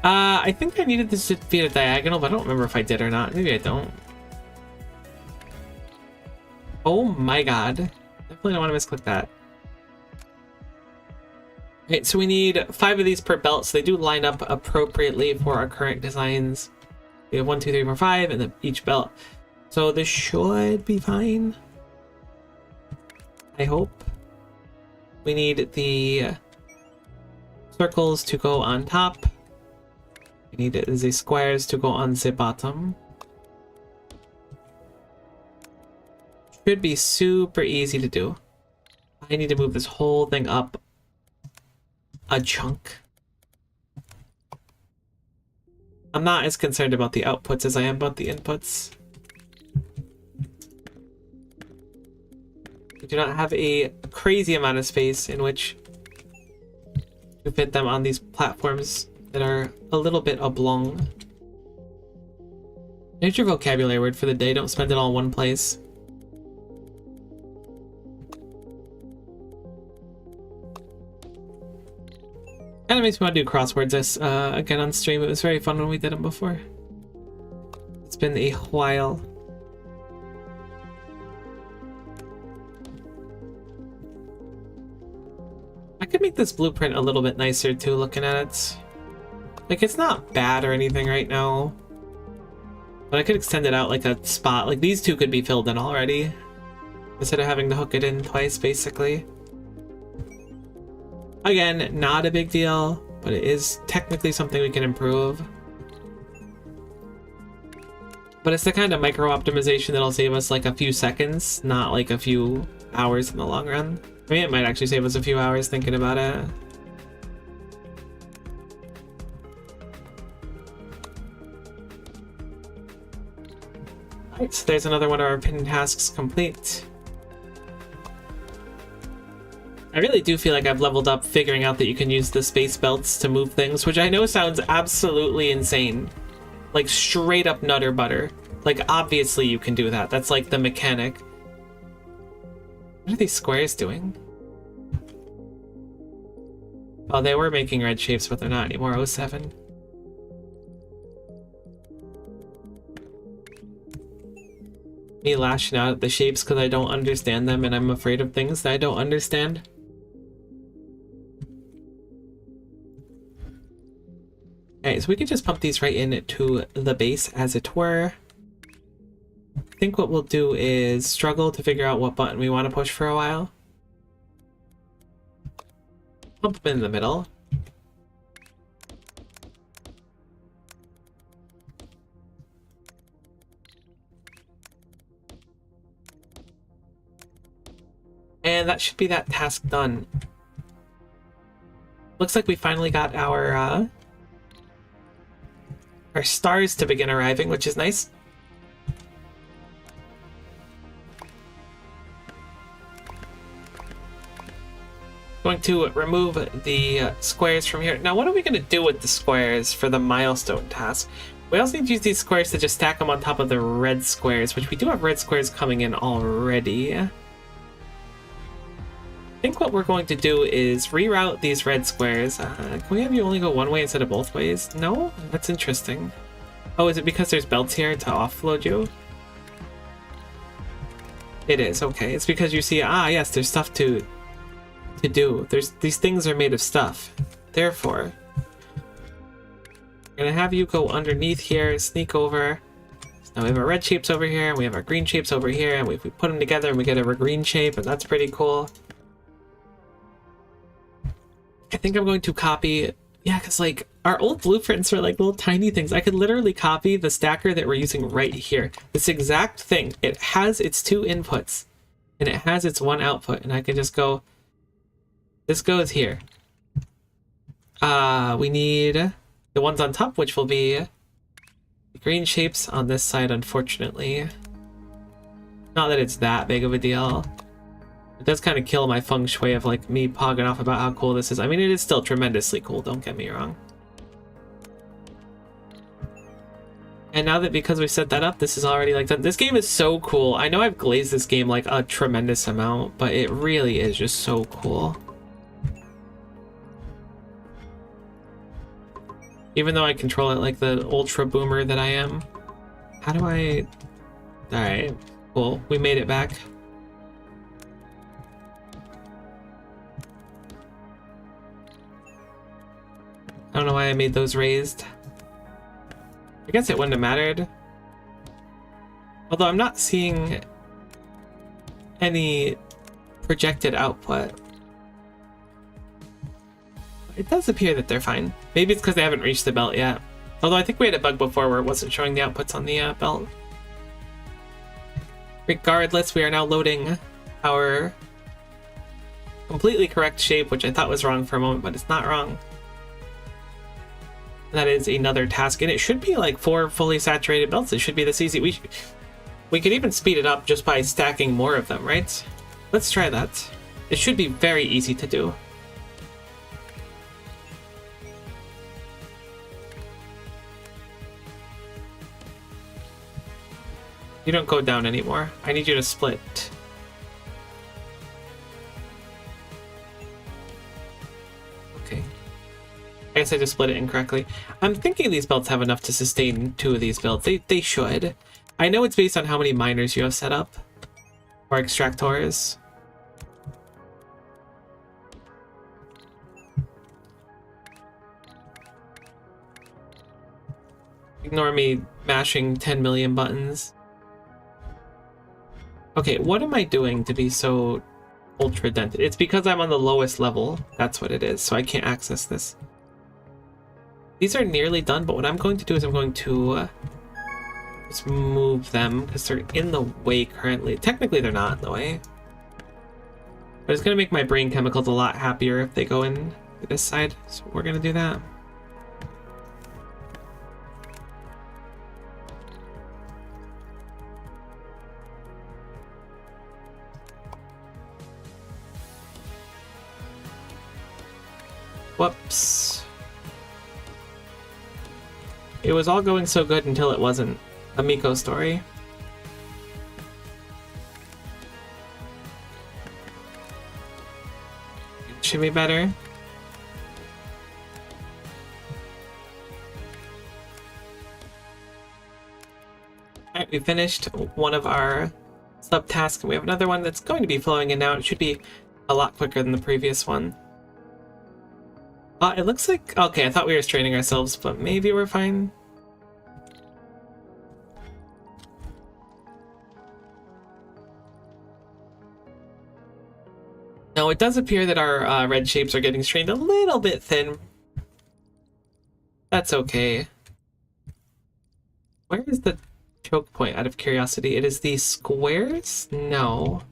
[SPEAKER 1] I think I needed this to be a diagonal, but I don't remember if I did or not. Maybe I don't. Oh my god. Definitely don't want to misclick that. Okay, so we need 5 of these per belt, so they do line up appropriately for our current designs. We have 1, 2, 3, 4, 5, and then each belt. So this should be fine. I hope. We need the circles to go on top. We need the squares to go on the bottom. Should be super easy to do. I need to move this whole thing up a chunk. I'm not as concerned about the outputs as I am about the inputs. We do not have a crazy amount of space in which to fit them on these platforms that are a little bit oblong. Here's your vocabulary word for the day. Don't spend it all in one place. Kind of makes me want to do crosswords this again on stream. It was very fun when we did them before. It's been a while. I could make this blueprint a little bit nicer too, looking at it. Like, it's not bad or anything right now. But I could extend it out like a spot. Like, these two could be filled in already, instead of having to hook it in twice, basically. Again, not a big deal, but it is technically something we can improve. But it's the kind of micro optimization that'll save us like a few seconds, not like a few hours in the long run. I mean, it might actually save us a few hours thinking about it. Alright, so there's another one of our pin tasks complete. I really do feel like I've leveled up figuring out that you can use the space belts to move things, which I know sounds absolutely insane. Like straight up nutter butter. Like obviously you can do that. That's like the mechanic. What are these squares doing? Oh, they were making red shapes, but they're not anymore. 07. Me lashing out at the shapes because I don't understand them and I'm afraid of things that I don't understand. Okay, so we can just pump these right into the base, as it were. I think what we'll do is struggle to figure out what button we want to push for a while. Pump them in the middle. And that should be that task done. Looks like we finally got our stars to begin arriving, which is nice. Going to remove the squares from here. Now, what are we going to do with the squares for the milestone task? We also need to use these squares to just stack them on top of the red squares, which we do have red squares coming in already. I think what we're going to do is reroute these red squares. Can we have you only go one way instead of both ways? No? That's interesting. Oh, is it because there's belts here to offload you? It is, okay. It's because you see, yes, there's stuff to do. These things are made of stuff. Therefore, I'm gonna have you go underneath here, sneak over. So now we have our red shapes over here, and we have our green shapes over here, and we put them together and we get a green shape, and that's pretty cool. I think I'm going to copy, yeah, because like our old blueprints are like little tiny things. I could literally copy the stacker that we're using right here. This exact thing. It has its two inputs and it has its one output, and I can just go, this goes here. We need the ones on top, which will be the green shapes on this side, unfortunately. Not that it's that big of a deal. It does kind of kill my feng shui of like me pogging off about how cool this is. I mean, it is still tremendously cool, don't get me wrong. And now that because we set that up, this is already like done. This game is so cool. I know I've glazed this game like a tremendous amount, but it really is just so cool. Even though I control it like the ultra boomer that I am. How do I... Alright, cool. We made it back. I don't know why I made those raised. I guess it wouldn't have mattered. Although I'm not seeing any projected output. It does appear that they're fine. Maybe it's because they haven't reached the belt yet. Although I think we had a bug before where it wasn't showing the outputs on the belt. Regardless, we are now loading our completely correct shape, which I thought was wrong for a moment, but it's not wrong. That is another task, and it should be like 4 fully saturated belts. It should be this easy. We could even speed it up just by stacking more of them, right? Let's try that. It should be very easy to do. You don't go down anymore. I need you to split. Okay. I guess I just split it incorrectly. I'm thinking these belts have enough to sustain 2 of these builds. They should. I know it's based on how many miners you have set up. Or extractors. Ignore me mashing 10 million buttons. Okay, what am I doing to be so ultra dented. It's because I'm on the lowest level. That's what it is. So I can't access this. These are nearly done, but what I'm going to do is I'm going to just move them because they're in the way currently. Technically, they're not in the way. But it's going to make my brain chemicals a lot happier if they go in this side. So we're going to do that. Whoops. It was all going so good until it wasn't. A Miko story. Should be better. Alright, we finished one of our subtasks, and we have another one that's going to be flowing in now. It should be a lot quicker than the previous one. It looks like... Okay, I thought we were straining ourselves, but maybe we're fine. No, it does appear that our red shapes are getting strained a little bit thin. That's okay. Where is the choke point, out of curiosity? It is the squares? No.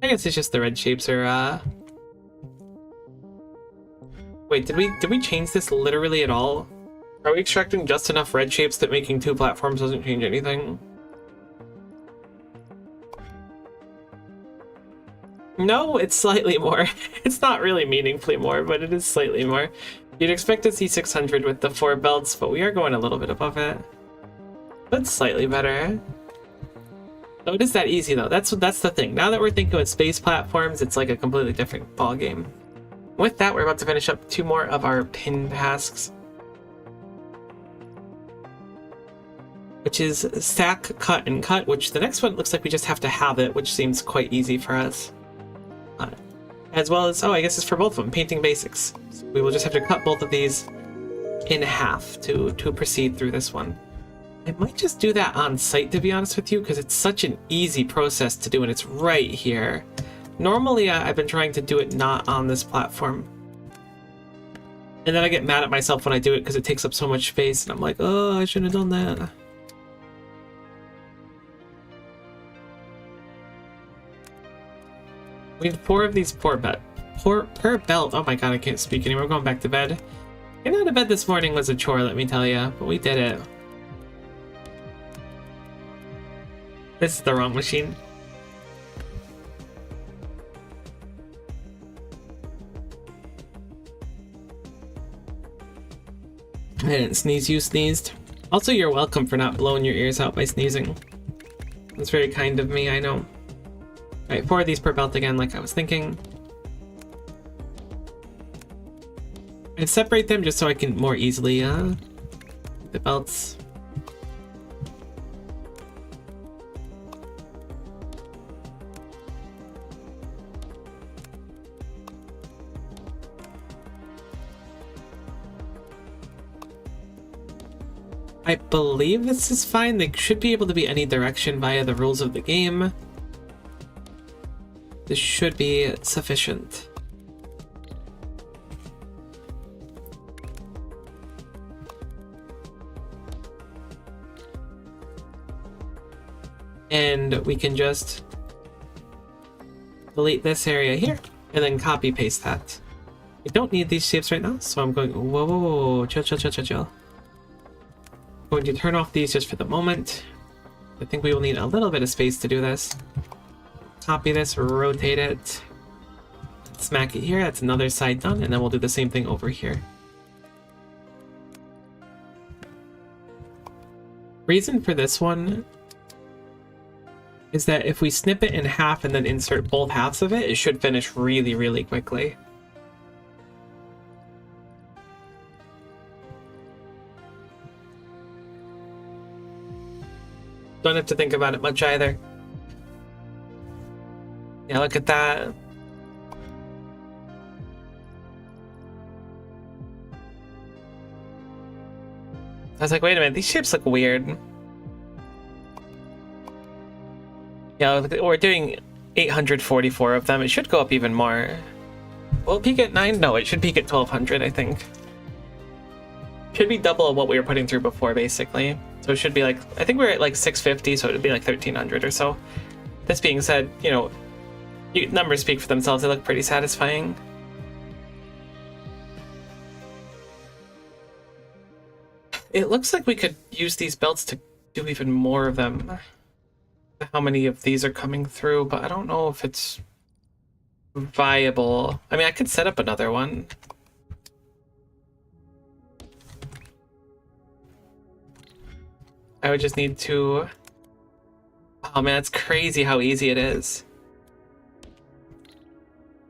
[SPEAKER 1] I guess it's just the red shapes are, Wait, did we change this literally at all? Are we extracting just enough red shapes that making two platforms doesn't change anything? No, it's slightly more. It's not really meaningfully more, but it is slightly more. You'd expect to see 600 with the 4 belts, but we are going a little bit above it. That's slightly better. So it is that easy though. That's the thing. Now that we're thinking with space platforms, it's like a completely different ball game. With that, we're about to finish up 2 more of our pin tasks, which is stack, cut, and cut, which the next one looks like we just have to have it, which seems quite easy for us. As well as, oh, I guess it's for both of them, painting basics. So we will just have to cut both of these in half to proceed through this one. I might just do that on site, to be honest with you, because it's such an easy process to do, and it's right here. Normally, I've been trying to do it not on this platform. And then I get mad at myself when I do it because it takes up so much space, and I'm like, oh, I shouldn't have done that. We need 4 of these per belt. Oh my god, I can't speak anymore. I'm going back to bed. Getting out of bed this morning was a chore, let me tell you, but we did it. This is the wrong machine. I didn't sneeze, you sneezed. Also, you're welcome for not blowing your ears out by sneezing. That's very kind of me, I know. Alright, 4 of these per belt again, like I was thinking. And separate them just so I can more easily, the belts. I believe this is fine. They should be able to be any direction via the rules of the game. This should be sufficient. And we can just delete this area here and then copy paste that. We don't need these shapes right now, so I'm going, whoa, whoa, whoa, chill, chill, chill, chill, chill. I'm going to turn off these just for the moment. I think we will need a little bit of space to do this. Copy this, rotate it, smack it here. That's another side done, and then we'll do the same thing over here. Reason for this one is that if we snip it in half and then insert both halves of it, it should finish really, really quickly. Don't have to think about it much either. Yeah, look at that. I was like, wait a minute, these shapes look weird. Yeah, we're doing 844 of them. It should go up even more. Will it peak at 9? No, it should peak at 1200, I think. Should be double of what we were putting through before, basically. So it should be like, I think we're at like 650, so it would be like 1300 or so. This being said, you know, numbers speak for themselves. They look pretty satisfying. It looks like we could use these belts to do even more of them. How many of these are coming through, but I don't know if it's viable. I mean, I could set up another one. I would just need to... Oh man, it's crazy how easy it is.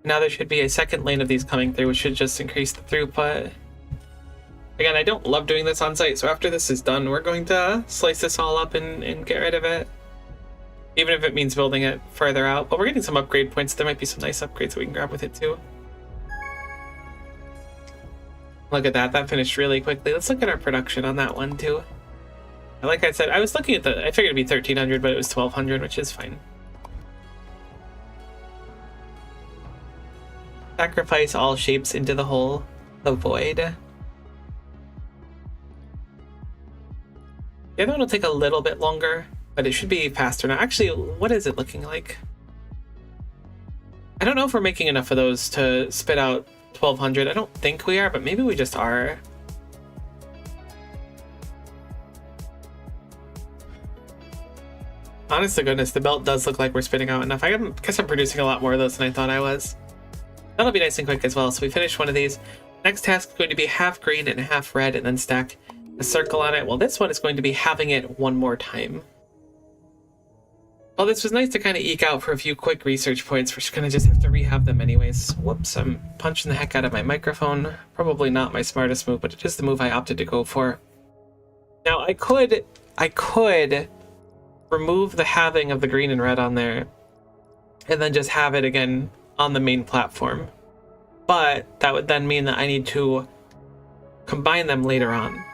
[SPEAKER 1] Now there should be a second lane of these coming through, which should just increase the throughput. Again, I don't love doing this on site, so after this is done, we're going to slice this all up and get rid of it. Even if it means building it further out. But we're getting some upgrade points. There might be some nice upgrades that we can grab with it too. Look at that. That finished really quickly. Let's look at our production on that one too. Like I said, I was looking at I figured it'd be 1300, but it was 1200, which is fine. Sacrifice all shapes into the hole. The void. The other one will take a little bit longer, but it should be faster now. Actually, what is it looking like? I don't know if we're making enough of those to spit out 1200. I don't think we are, but maybe we just are. Honest to goodness, the belt does look like we're spitting out enough. I guess I'm producing a lot more of those than I thought I was. That'll be nice and quick as well. So we finished one of these. Next task is going to be half green and half red and then stack a circle on it. Well, this one is going to be having it one more time. Well, this was nice to kind of eke out for a few quick research points. We're just going to just have to rehab them anyways. Whoops, I'm punching the heck out of my microphone. Probably not my smartest move, but it is the move I opted to go for. Now, I could remove the halving of the green and red on there and then just have it again on the main platform. But that would then mean that I need to combine them later on,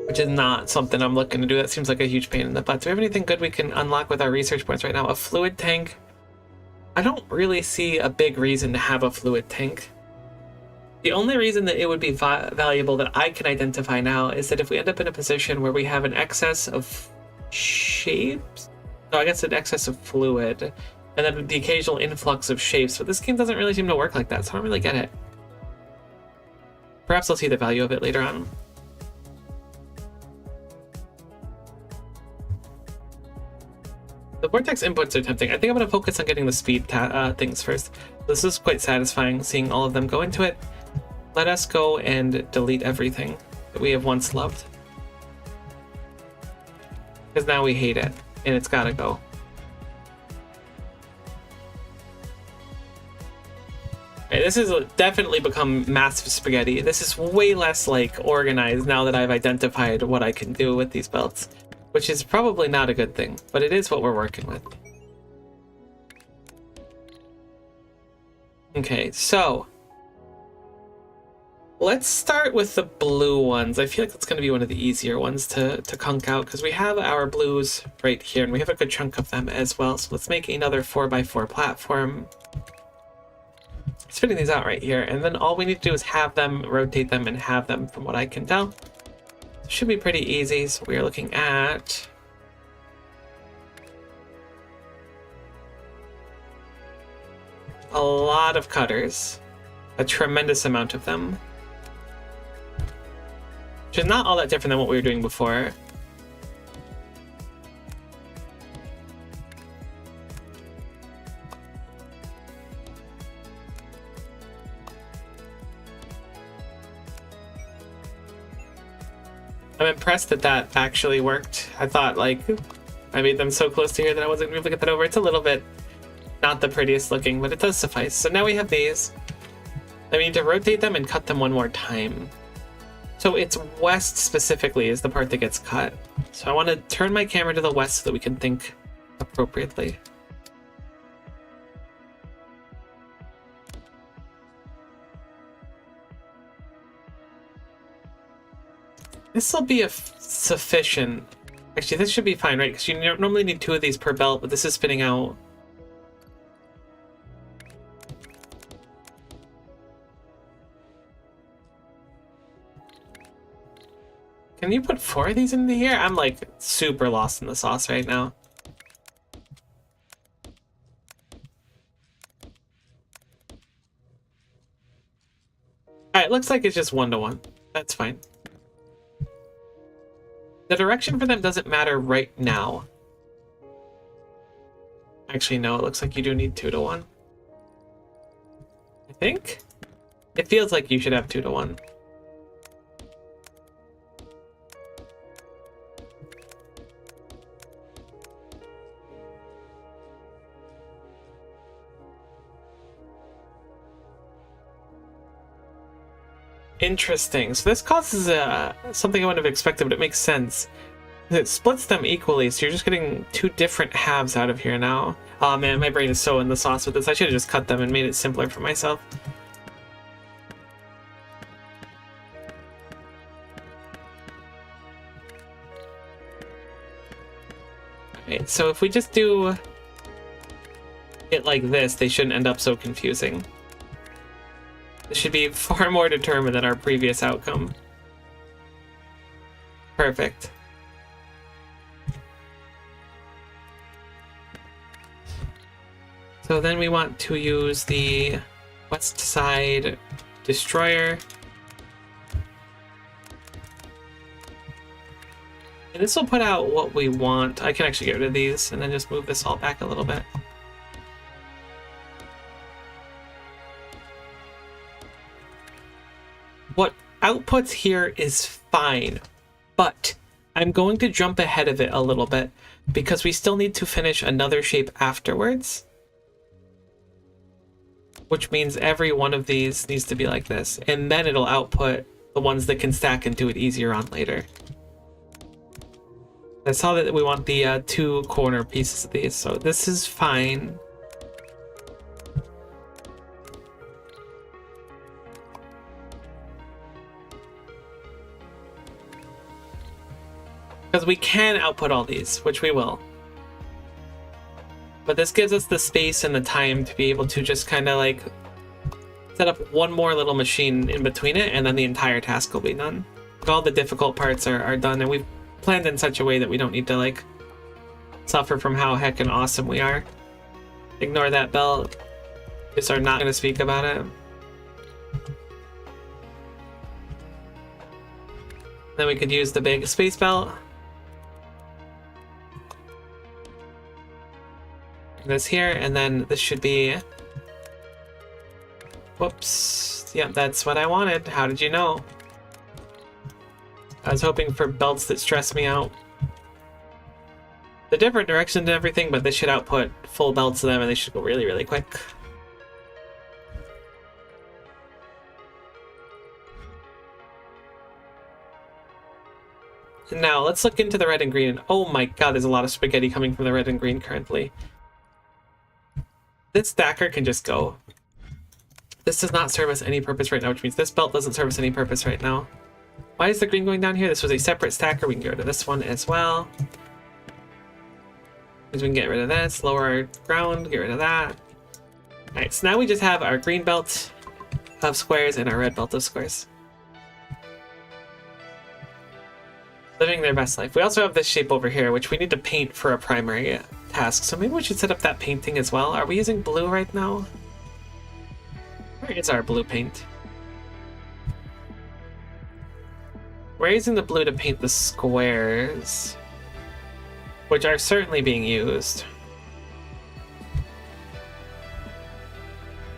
[SPEAKER 1] which is not something I'm looking to do. That seems like a huge pain in the butt. Do we have anything good we can unlock with our research points right now? A fluid tank? I don't really see a big reason to have a fluid tank. The only reason that it would be valuable that I can identify now is that if we end up in a position where we have an excess of shapes? No, I guess an excess of fluid, and then the occasional influx of shapes, but this game doesn't really seem to work like that, so I don't really get it. Perhaps I'll see the value of it later on. The vortex inputs are tempting. I think I'm going to focus on getting the speed things first. This is quite satisfying, seeing all of them go into it. Let us go and delete everything that we have once loved. Because now we hate it, and it's got to go. Okay, this has definitely become massive spaghetti. This is way less like organized now that I've identified what I can do with these belts, which is probably not a good thing, but it is what we're working with. Okay, so let's start with the blue ones. I feel like it's going to be one of the easier ones to conk out because we have our blues right here and we have a good chunk of them as well. So let's make another 4x4 platform. Spitting these out right here, and then all we need to do is have them, rotate them, and have them from what I can tell. Should be pretty easy. So we are looking at a lot of cutters, a tremendous amount of them, which is not all that different than what we were doing before. I'm impressed that that actually worked. I thought, like, I made them so close to here that I wasn't going to be able to get that over. It's a little bit not the prettiest looking, but it does suffice. So now we have these. I need to rotate them and cut them one more time. So it's west specifically is the part that gets cut. So I want to turn my camera to the west so that we can think appropriately. This will be sufficient. Actually, this should be fine, right? Because you normally need 2 of these per belt, but this is spitting out. Can you put 4 of these into here? I'm like super lost in the sauce right now. Alright, looks like it's just 1-to-1. That's fine. The direction for them doesn't matter right now. Actually, no, it looks like you do need 2-to-1. I think? It feels like you should have 2-to-1. Interesting. So this causes something I wouldn't have expected, but it makes sense. It splits them equally, so you're just getting 2 different halves out of here now. Oh man, my brain is so in the sauce with this. I should have just cut them and made it simpler for myself. Alright, so if we just do it like this, they shouldn't end up so confusing. This should be far more determined than our previous outcome. Perfect. So then we want to use the west side destroyer. And this will put out what we want. I can actually get rid of these and then just move this all back a little bit. What outputs here is fine, but I'm going to jump ahead of it a little bit because we still need to finish another shape afterwards. Which means every one of these needs to be like this, and then it'll output the ones that can stack and do it easier on later. I saw that we want the 2 corner pieces of these, so this is fine. Because we can output all these, which we will. But this gives us the space and the time to be able to just kind of like set up one more little machine in between it, and then the entire task will be done. All the difficult parts are done, and we've planned in such a way that we don't need to like suffer from how heckin' awesome we are. Ignore that belt. Just are not going to speak about it. Then we could use the big space belt. This here, and then this should be... Whoops. Yep, that's what I wanted. How did you know? I was hoping for belts that stress me out. The different direction and everything, but this should output full belts to them, and they should go really, really quick. Now, let's look into the red and green. Oh my god, there's a lot of spaghetti coming from the red and green currently. This stacker can just go. This does not serve us any purpose right now, which means this belt doesn't serve us any purpose right now. Why is the green going down here? This was a separate stacker. We can get rid of this one as well. Because we can get rid of this, lower our ground, get rid of that. Alright, so now we just have our green belt of squares and our red belt of squares. Living their best life. We also have this shape over here, which we need to paint for a primary task. So maybe we should set up that painting as well. Are we using blue right now? Where is our blue paint? We're using the blue to paint the squares, which are certainly being used.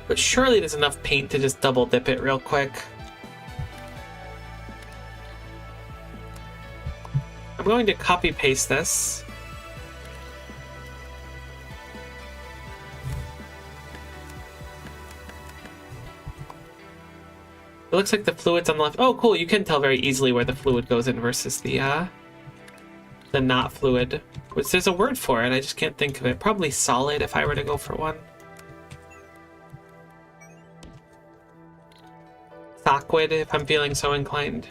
[SPEAKER 1] But surely there's enough paint to just double dip it real quick. I'm going to copy paste this. It looks like the fluid's on the left. Oh, cool. You can tell very easily where the fluid goes in versus the not fluid. Which there's a word for it. I just can't think of it. Probably solid if I were to go for one. Sockwood if I'm feeling so inclined.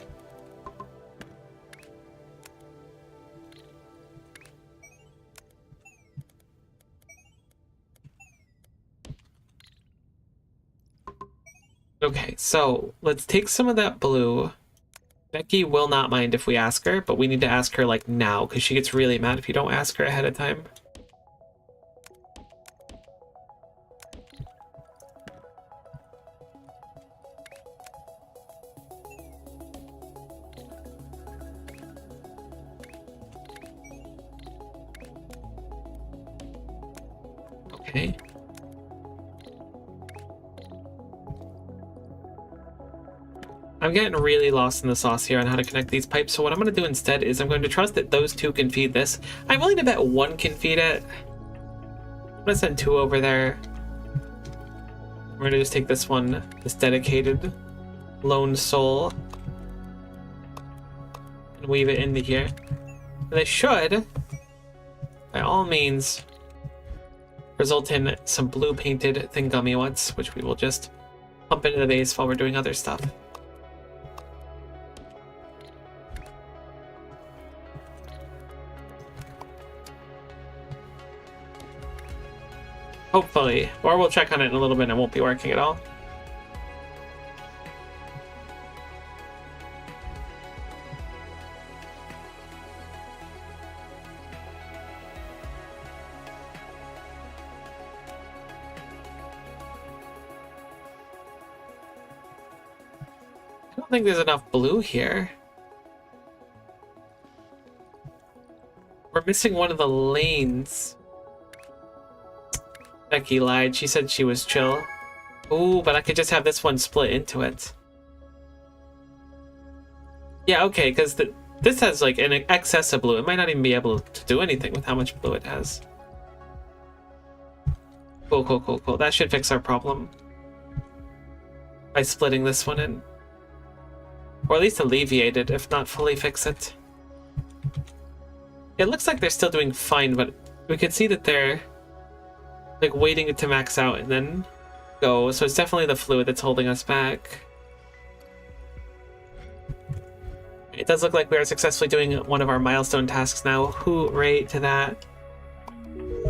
[SPEAKER 1] Okay, so let's take some of that blue. Becky will not mind if we ask her, but we need to ask her like now because she gets really mad if you don't ask her ahead of time. Okay. I'm getting really lost in the sauce here on how to connect these pipes, so what I'm going to do instead is I'm going to trust that those two can feed this. I'm willing to bet one can feed it. I'm going to send two over there. We're going to just take this one, this dedicated lone soul, and weave it into here. And they should, by all means, result in some blue painted Thingummy which we will just pump into the base while we're doing other stuff. Hopefully. Or we'll check on it in a little bit and it won't be working at all. I don't think there's enough blue here. We're missing one of the lanes. Becky lied. She said she was chill. Ooh, but I could just have this one split into it. Yeah, okay, because this has like an excess of blue. It might not even be able to do anything with how much blue it has. Cool, cool, cool, cool. That should fix our problem. By splitting this one in. Or at least alleviate it, if not fully fix it. It looks like they're still doing fine, but we can see that they're like waiting it to max out and then go. So it's definitely the fluid that's holding us back. It does look like we are successfully doing one of our milestone tasks now. Hooray to that.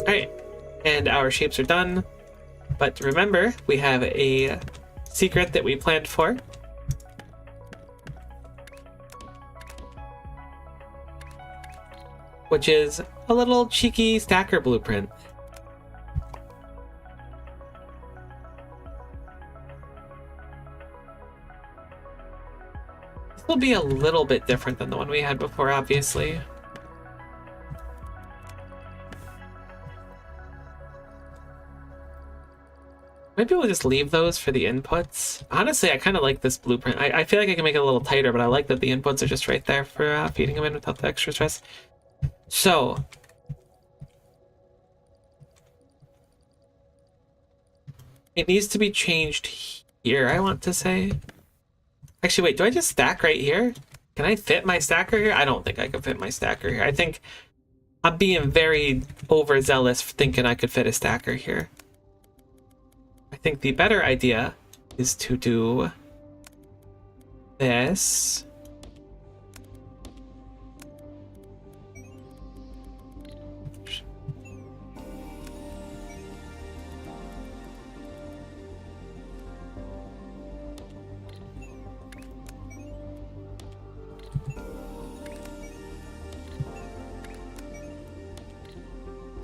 [SPEAKER 1] Alright, and our shapes are done. But remember, we have a secret that we planned for. Which is a little cheeky stacker blueprint. This will be a little bit different than the one we had before, obviously. Maybe we'll just leave those for the inputs. Honestly, I kind of like this blueprint. I feel like I can make it a little tighter, but I like that the inputs are just right there for feeding them in without the extra stress. So, it needs to be changed here, I want to say. Actually, wait, do I just stack right here? Can I fit my stacker here? I don't think I can fit my stacker here. I think I'm being very overzealous for thinking I could fit a stacker here. I think the better idea is to do this.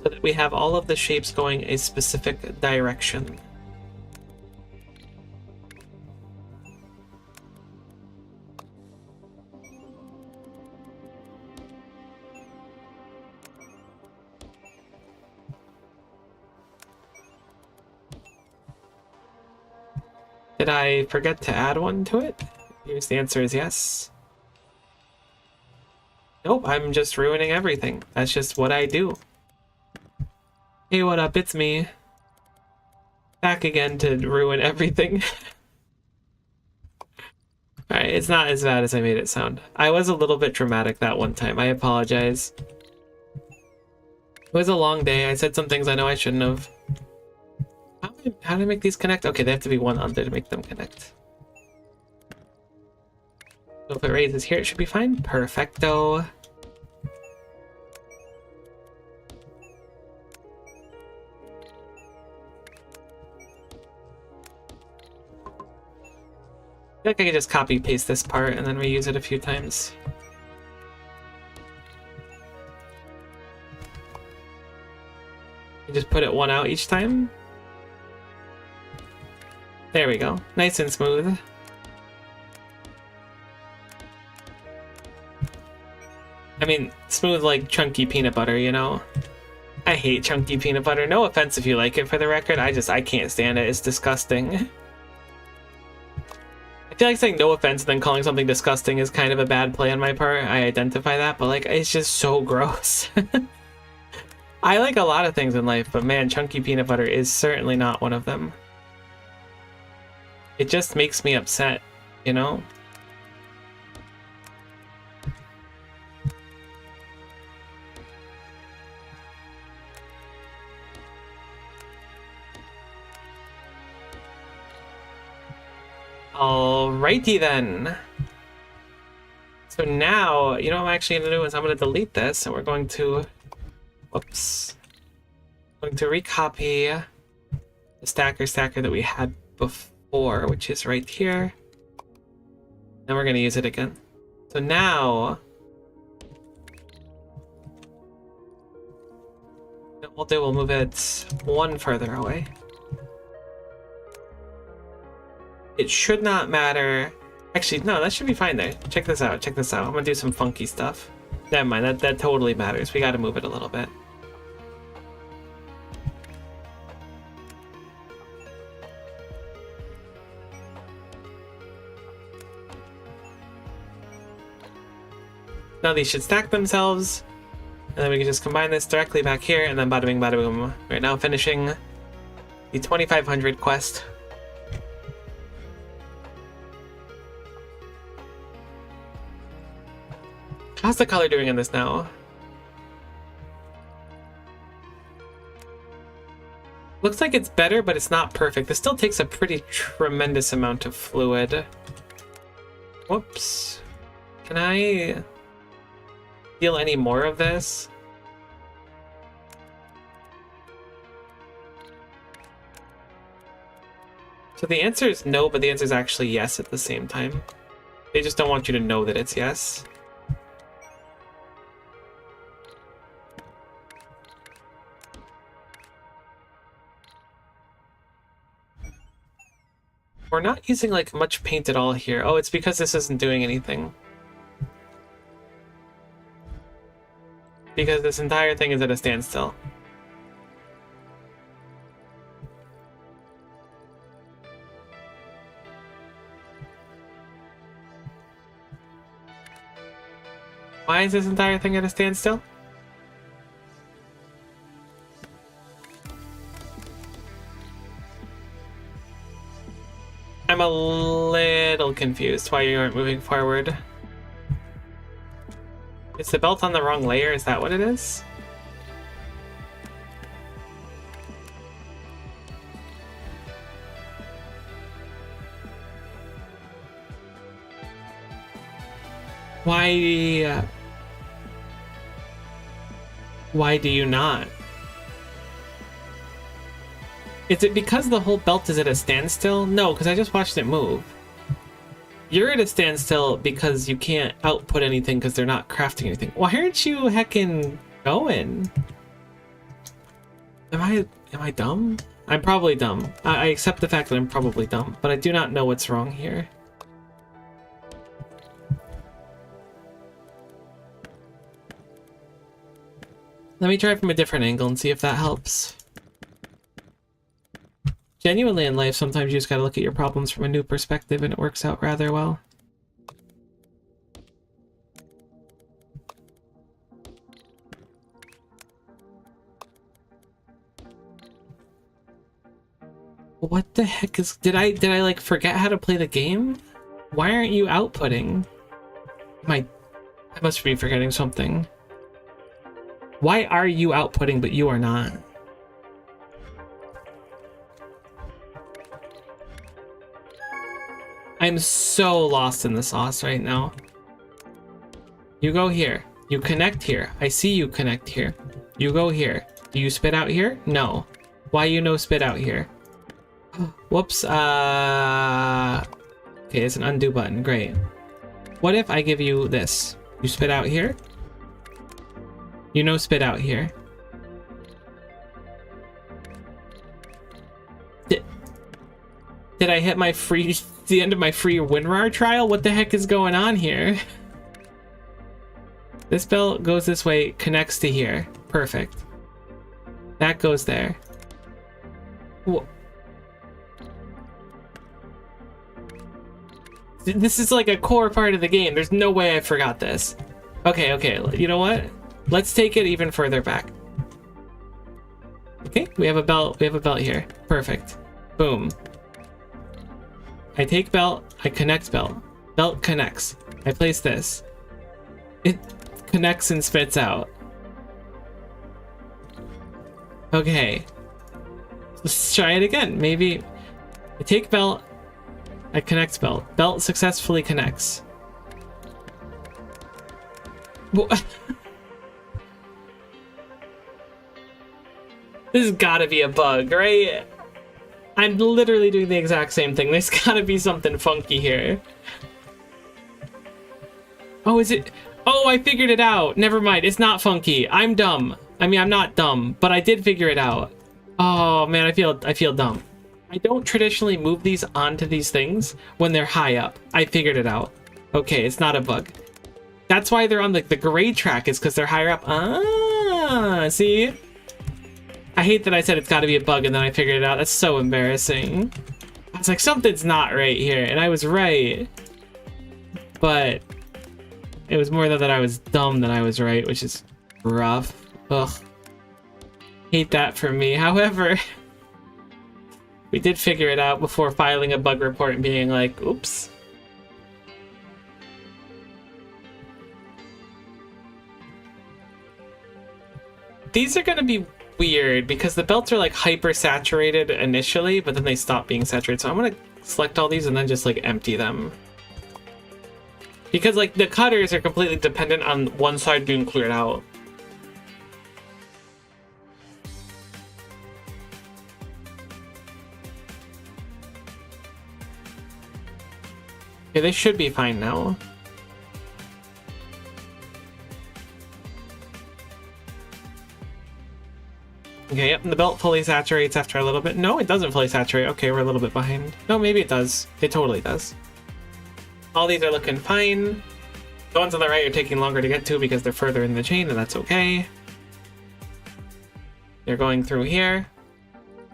[SPEAKER 1] So that we have all of the shapes going a specific direction. Did I forget to add one to it? Here's the answer is yes. Nope, I'm just ruining everything. That's just what I do. Hey, what up? It's me. Back again to ruin everything. Alright, it's not as bad as I made it sound. I was a little bit dramatic that one time. I apologize. It was a long day. I said some things I know I shouldn't have. How do I make these connect? Okay, they have to be one under to make them connect. So if it raises here, it should be fine. Perfecto. feel like I could just copy paste this part and then reuse it a few times. You just put it one out each time. There we go. Nice and smooth. I mean, smooth like chunky peanut butter, you know? I hate chunky peanut butter. No offense if you like it, for the record. I can't stand it. It's disgusting. I feel like saying no offense and then calling something disgusting is kind of a bad play on my part. I identify that, but like, it's just so gross. I like a lot of things in life, but man, chunky peanut butter is certainly not one of them. It just makes me upset, you know? Alrighty then. So now, you know what I'm actually going to do is I'm going to delete this, and we're going to... Whoops. I'm going to recopy the stacker that we had before, which is right here. Then we're going to use it again. So now... what we'll do, we'll move it one further away. It should not matter. Actually, no, that should be fine there. Check this out, check this out. I'm gonna do some funky stuff. Never mind, that totally matters. We gotta move it a little bit. Now these should stack themselves. And then we can just combine this directly back here, and then bada bing, bada boom. Right now finishing the 2500 quest. How's the color doing in this now? Looks like it's better, but it's not perfect. This still takes a pretty tremendous amount of fluid. Whoops. Can I steal any more of this? So the answer is no, but the answer is actually yes at the same time. They just don't want you to know that it's yes. We're not using like much paint at all here. Oh, it's because this isn't doing anything. Because this entire thing is at a standstill. Why is this entire thing at a standstill? I'm a little confused why you aren't moving forward. Is the belt on the wrong layer? Is that what it is? Why do you not? Is it because the whole belt is at a standstill? No, because I just watched it move. You're at a standstill because you can't output anything because they're not crafting anything. Why aren't you heckin' going? Am I dumb? I'm probably dumb. I accept the fact that I'm probably dumb, but I do not know what's wrong here. Let me try from a different angle and see if that helps. Genuinely in life, sometimes you just gotta look at your problems from a new perspective and it works out rather well. What the heck is... Did I like forget how to play the game? Why aren't you outputting? I must be forgetting something. Why are you outputting but you are not? I'm so lost in the sauce right now. You go here. You connect here. I see you connect here. You go here. Do you spit out here? No. Why you no spit out here? Whoops. Okay, it's an undo button. Great. What if I give you this? You spit out here? You know spit out here. Did I hit my free... the end of my free WinRAR trial? What the heck is going on here? This belt goes this way, connects to here. Perfect. That goes there. This is like a core part of the game. There's no way I forgot this. Okay, okay. You know what? Let's take it even further back. Okay, we have a belt. We have a belt here. Perfect. Boom. I take belt. I connect belt. Belt connects. I place this. It connects and spits out. Okay. Let's try it again. Maybe I take belt. I connect belt. Belt successfully connects. What? This has gotta be a bug, right? I'm literally doing the exact same thing. There's gotta be something funky here. Oh, is it? Oh, I figured it out. Never mind. It's not funky. I'm dumb. I mean, I'm not dumb, but I did figure it out. Oh man, I feel dumb. I don't traditionally move these onto these things when they're high up. I figured it out. Okay, it's not a bug. That's why they're on the gray track, is because they're higher up. Ah, see? I hate that I said it's got to be a bug and then I figured it out. That's so embarrassing. I was like, something's not right here, and I was right. But it was more that I was dumb than I was right, which is rough. Ugh. Hate that for me. However, we did figure it out before filing a bug report and being like, oops. These are going to be weird because the belts are like hyper saturated initially, but then they stop being saturated. So I'm going to select all these and then just like empty them. Because like the cutters are completely dependent on one side being cleared out. Okay, they should be fine now. Okay, yep, and the belt fully saturates after a little bit. No, it doesn't fully saturate. Okay, we're a little bit behind. No, maybe it does. It totally does. All these are looking fine. The ones on the right are taking longer to get to because they're further in the chain, and that's okay. They're going through here.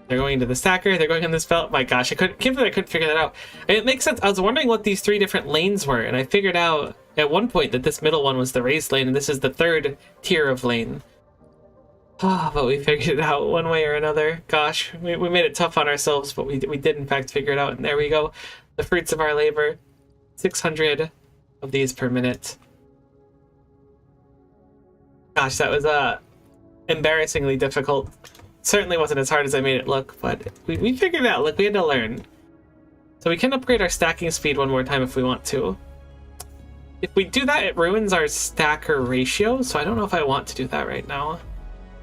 [SPEAKER 1] They're going into the stacker. They're going on this belt. My gosh, can't believe I couldn't figure that out. And it makes sense. I was wondering what these three different lanes were, and I figured out at one point that this middle one was the raised lane, and this is the third tier of lane. Ah, but we figured it out one way or another. Gosh, we made it tough on ourselves, but we did in fact figure it out, and there we go. The fruits of our labor. 600 of these per minute. Gosh, that was embarrassingly difficult. Certainly wasn't as hard as I made it look, but we figured it out. Look, we had to learn. So we can upgrade our stacking speed one more time if we want to. If we do that, it ruins our stacker ratio, so I don't know if I want to do that right now.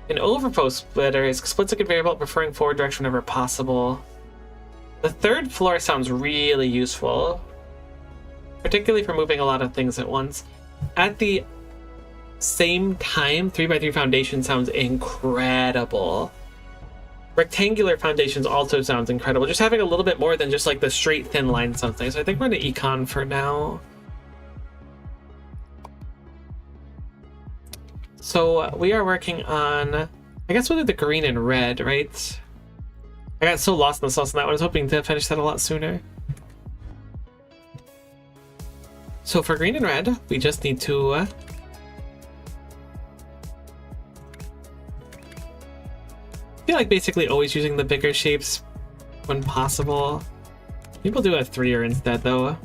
[SPEAKER 1] An overpost splitter is splits a conveyor belt preferring forward direction whenever possible. The third floor sounds really useful, particularly for moving a lot of things at once. At the same time, 3x3 foundation sounds incredible. Rectangular foundations also sounds incredible. Just having a little bit more than just like the straight thin line something. So I think we're going to econ for now. So we are working on, I guess we'll do the green and red, right? I got so lost in the sauce on that one. I was hoping to finish that a lot sooner. So for green and red, we just need to I feel like basically always using the bigger shapes when possible. People do a 3er instead though.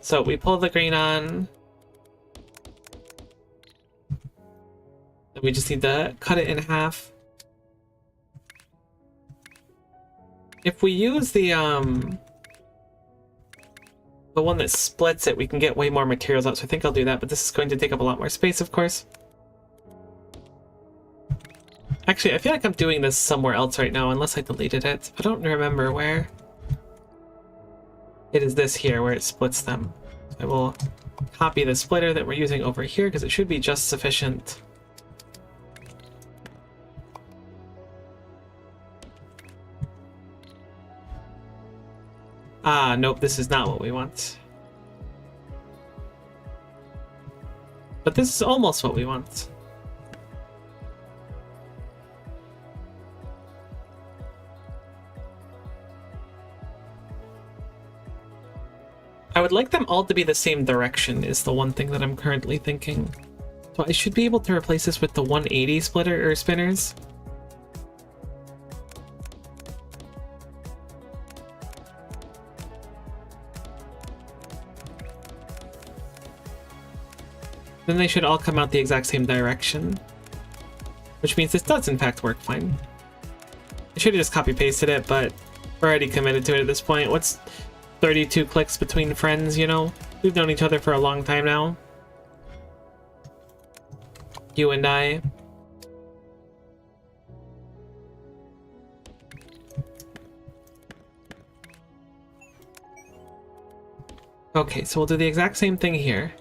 [SPEAKER 1] So we pull the green on. And we just need to cut it in half. If we use the one that splits it, we can get way more materials out, so I think I'll do that, but this is going to take up a lot more space, of course. Actually, I feel like I'm doing this somewhere else right now, unless I deleted it. I don't remember where. it is this here where it splits them. So I will copy the splitter that we're using over here because it should be just sufficient. Ah, nope, this is not what we want. But this is almost what we want. I would like them all to be the same direction is the one thing that I'm currently thinking. So I should be able to replace this with the 180 splitter or spinners. Then they should all come out the exact same direction. Which means this does in fact work fine. I should have just copy pasted it, but we're already committed to it at this point. What's 32 clicks between friends, you know? We've known each other for a long time now. You and I. Okay, so we'll do the exact same thing here.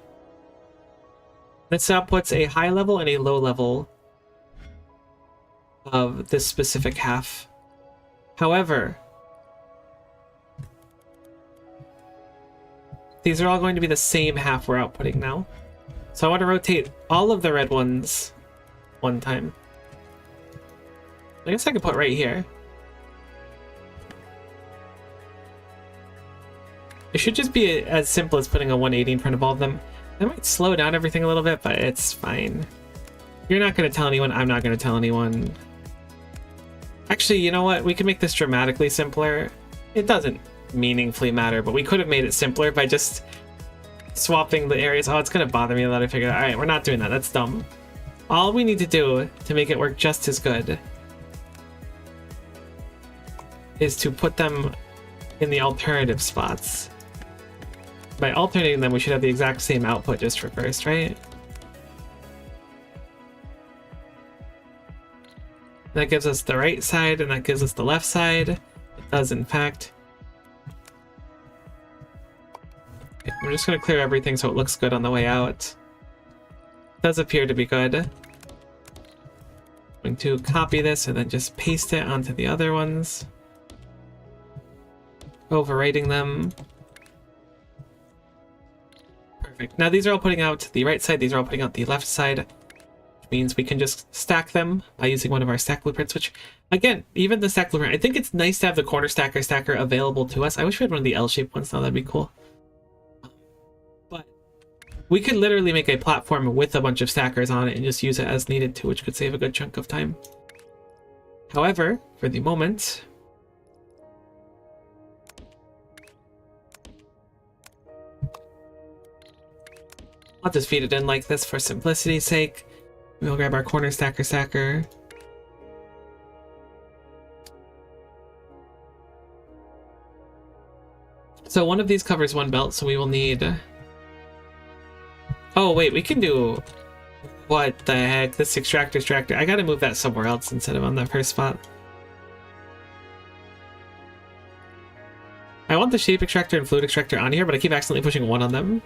[SPEAKER 1] This outputs a high level and a low level of this specific half. However, these are all going to be the same half we're outputting now. So I want to rotate all of the red ones one time. I guess I could put right here. It should just be as simple as putting a 180 in front of all of them. That might slow down everything a little bit, but it's fine. You're not going to tell anyone, I'm not going to tell anyone. Actually, you know what? We can make this dramatically simpler. It doesn't meaningfully matter, but we could have made it simpler by just swapping the areas. Oh, it's going to bother me that I figured out. Alright, we're not doing that. That's dumb. All we need to do to make it work just as good is to put them in the alternative spots. By alternating them, we should have the exact same output just reversed, right? That gives us the right side, and that gives us the left side. It does, in fact. Okay, I'm just going to clear everything so it looks good on the way out. It does appear to be good. I'm going to copy this and then just paste it onto the other ones. Overwriting them. Perfect. Now these are all putting out the right side, these are all putting out the left side, which means we can just stack them by using one of our stack blueprints, which, again, even the stack blueprint, I think it's nice to have the corner stacker available to us. I wish we had one of the L-shaped ones now, that'd be cool. But we could literally make a platform with a bunch of stackers on it and just use it as needed to, which could save a good chunk of time. However, for the moment, I'll just feed it in like this for simplicity's sake. We'll grab our corner stacker. So one of these covers one belt, so we will need... Oh wait, we can do... What the heck? This extractor. I gotta move that somewhere else instead of on that first spot. I want the shape extractor and fluid extractor on here, but I keep accidentally pushing one on them.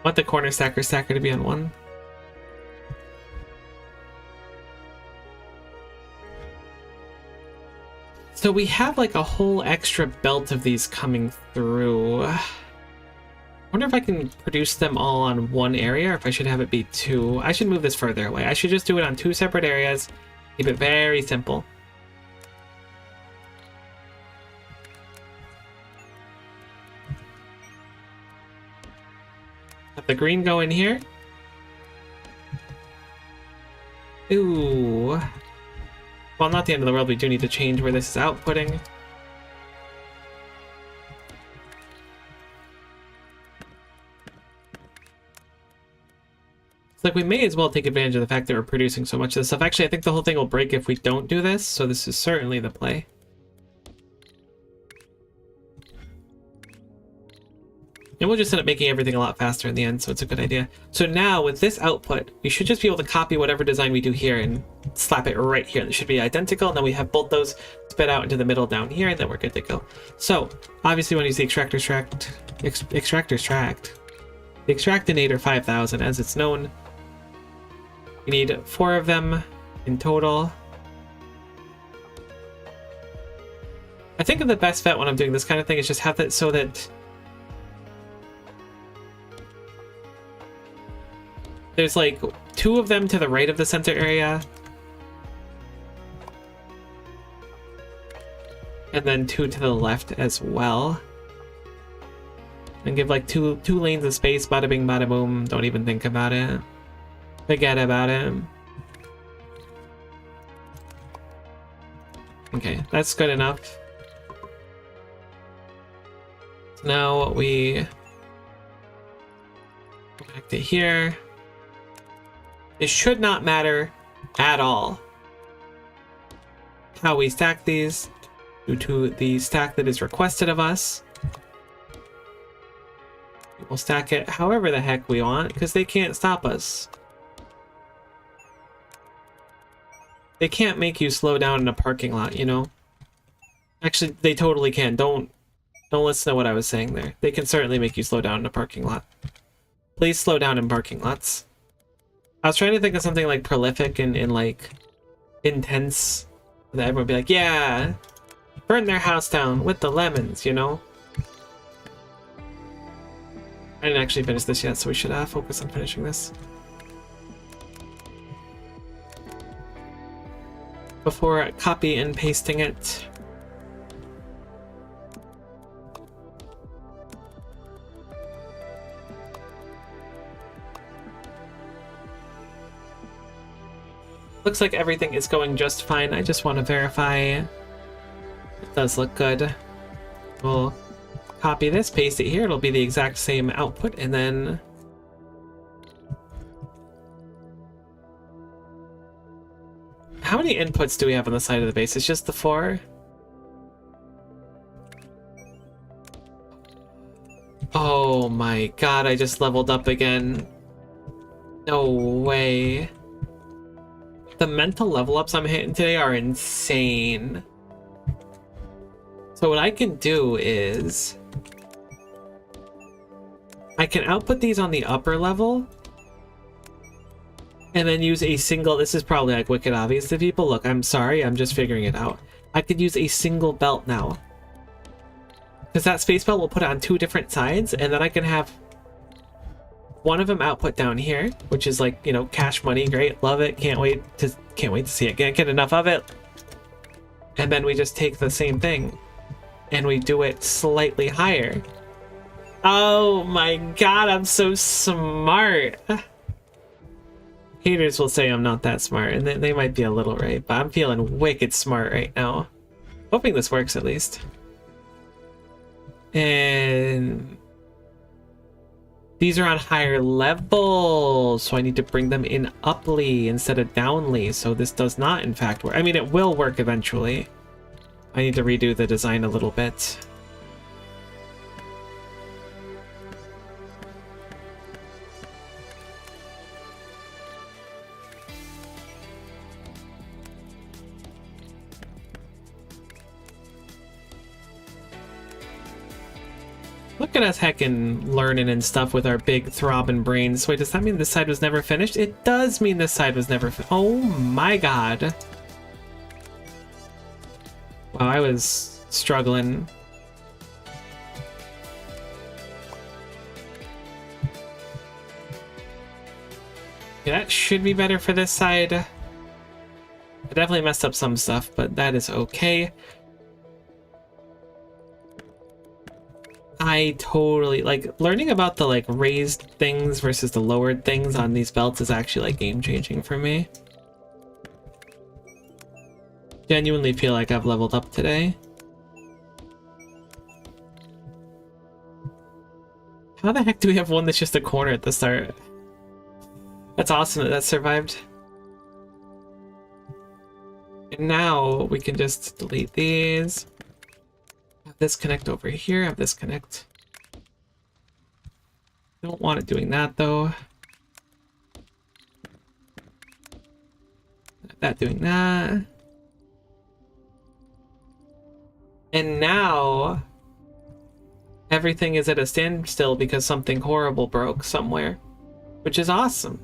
[SPEAKER 1] I want the corner stacker to be on one. So we have like a whole extra belt of these coming through. I wonder if I can produce them all on one area or if I should have it be two. I should move this further away. I should just do it on two separate areas. Keep it very simple. Have the green go in here. Ooh. Well, not the end of the world. We do need to change where this is outputting. It's like we may as well take advantage of the fact that we're producing so much of this stuff. Actually, I think the whole thing will break if we don't do this, so this is certainly the play. And we'll just end up making everything a lot faster in the end, so it's a good idea. So now with this output, we should just be able to copy whatever design we do here and slap it right here. It should be identical, and then we have both those spit out into the middle down here, and then we're good to go. So obviously we want to use the extractor's tract. The extractinator 5000 as it's known. We need 4 of them in total. I think the best bet when I'm doing this kind of thing is just have that so that there's like 2 of them to the right of the center area. And then 2 to the left as well. And give like two lanes of space, bada bing, bada boom. Don't even think about it. Forget about it. Okay, that's good enough. So now we connect it here. It should not matter at all how we stack these due to the stack that is requested of us. We'll stack it however the heck we want because they can't stop us. They can't make you slow down in a parking lot, you know? Actually, they totally can. Don't listen to what I was saying there. They can certainly make you slow down in a parking lot. Please slow down in parking lots. I was trying to think of something like prolific and like intense. That everyone would be like, yeah, burn their house down with the lemons, you know? I didn't actually finish this yet, so we should focus on finishing this. Before copy and pasting it. Looks like everything is going just fine. I just want to verify it does look good. We'll copy this, paste it here. It'll be the exact same output, and then how many inputs do we have on the side of the base? It's just the 4? Oh my god, I just leveled up again. No way. The mental level ups I'm hitting today are insane. So what I can do is I can output these on the upper level and then use a single, this is probably like wicked obvious to people. Look, I'm sorry, I'm just figuring it out. I could use a single belt now. Because that space belt will put it on 2 different sides, and then I can have one of them output down here, which is like, you know, cash money. Great, love it. Can't wait to see it. Can't get enough of it. And then we just take the same thing and we do it slightly higher. Oh my god, I'm so smart. Haters will say I'm not that smart, and they might be a little right, but I'm feeling wicked smart right now. Hoping this works at least. And these are on higher levels, so I need to bring them in uply instead of downly, so this does not in fact work. I mean, it will work eventually. I need to redo the design a little bit. Look at us heckin' learning and stuff with our big throbbing brains. Wait, does that mean this side was never finished? It does mean this side was never finished. Oh my god. Wow, I was struggling. Okay, that should be better for this side. I definitely messed up some stuff, but that is okay. I totally like learning about the like raised things versus the lowered things on these belts is actually like game changing for me. Genuinely feel like I've leveled up today. How the heck do we have one that's just a corner at the start? That's awesome that that survived. And now we can just delete these. Have this connect over here, have this connect Don't want it doing that though. That doing that. And now everything is at a standstill because something horrible broke somewhere, which is awesome.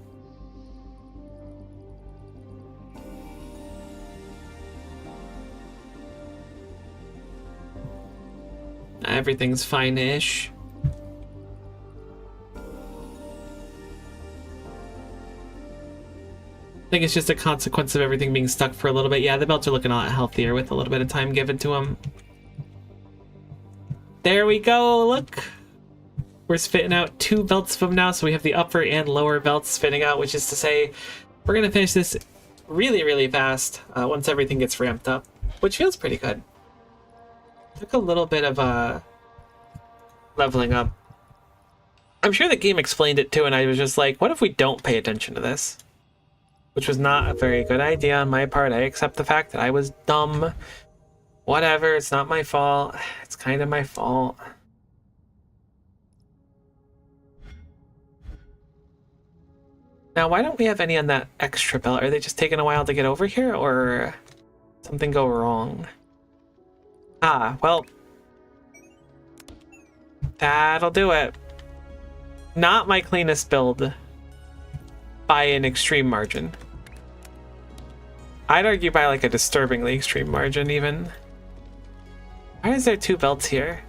[SPEAKER 1] Everything's fine-ish. I think it's just a consequence of everything being stuck for a little bit. Yeah, the belts are looking a lot healthier with a little bit of time given to them. There we go, look! We're spitting out 2 belts of them now, so we have the upper and lower belts spitting out, which is to say, we're gonna finish this really, really fast once everything gets ramped up, which feels pretty good. Took a little bit of leveling up. I'm sure the game explained it too, and I was just like, what if we don't pay attention to this? Which was not a very good idea on my part. I accept the fact that I was dumb. Whatever, it's not my fault. It's kind of my fault. Now, why don't we have any on that extra belt? Are they just taking a while to get over here, or something go wrong? Ah, well, that'll do it. Not my cleanest build by an extreme margin. I'd argue by like a disturbingly extreme margin even. Why is there 2 belts here?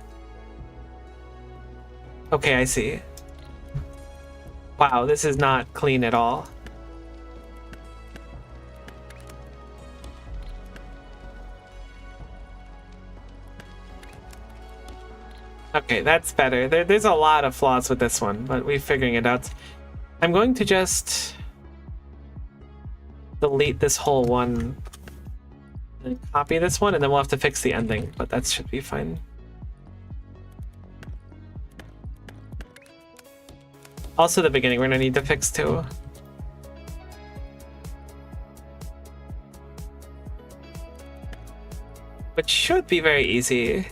[SPEAKER 1] Okay, I see. Wow, this is not clean at all. Okay, that's better. There's a lot of flaws with this one, but we're figuring it out. I'm going to just delete this whole one and copy this one, and then we'll have to fix the ending, but that should be fine. Also the beginning we're gonna need to fix too. Which should be very easy.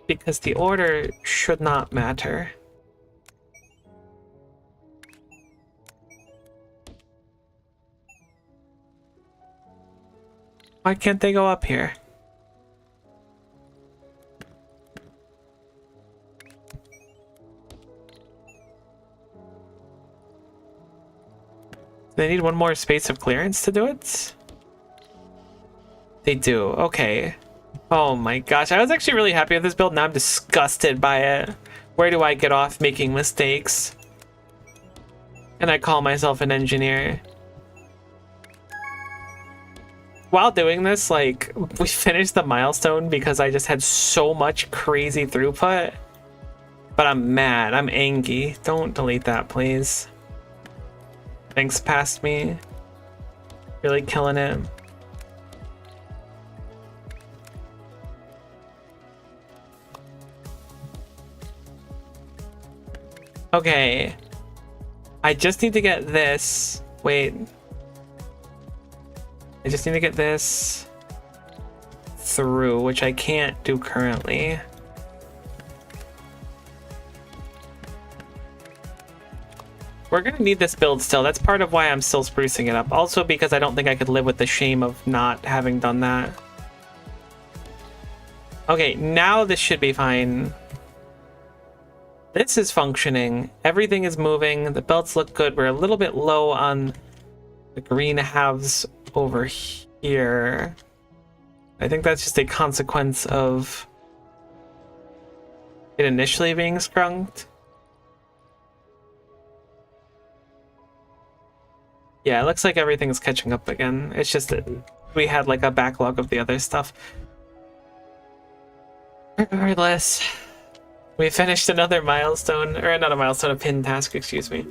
[SPEAKER 1] Because the order should not matter. Why can't they go up here? They need one more space of clearance to do it? They do, okay. Oh my gosh, I was actually really happy with this build, now I'm disgusted by it. Where do I get off making mistakes? And I call myself an engineer. While doing this, like, we finished the milestone because I just had so much crazy throughput. But I'm mad, I'm angry. Don't delete that, please. Thanks past me. Really killing it. Okay. I just need to get this. Wait. I just need to get this through, which I can't do currently. We're gonna need this build still. That's part of why I'm still sprucing it up. Also because I don't think I could live with the shame of not having done that. Okay, now this should be fine. This is functioning. Everything is moving. The belts look good. We're a little bit low on the green halves over here. I think that's just a consequence of it initially being scrunked. Yeah, it looks like everything's catching up again. It's just that we had like a backlog of the other stuff. Regardless, we finished another milestone, or not a milestone, a pin task, excuse me.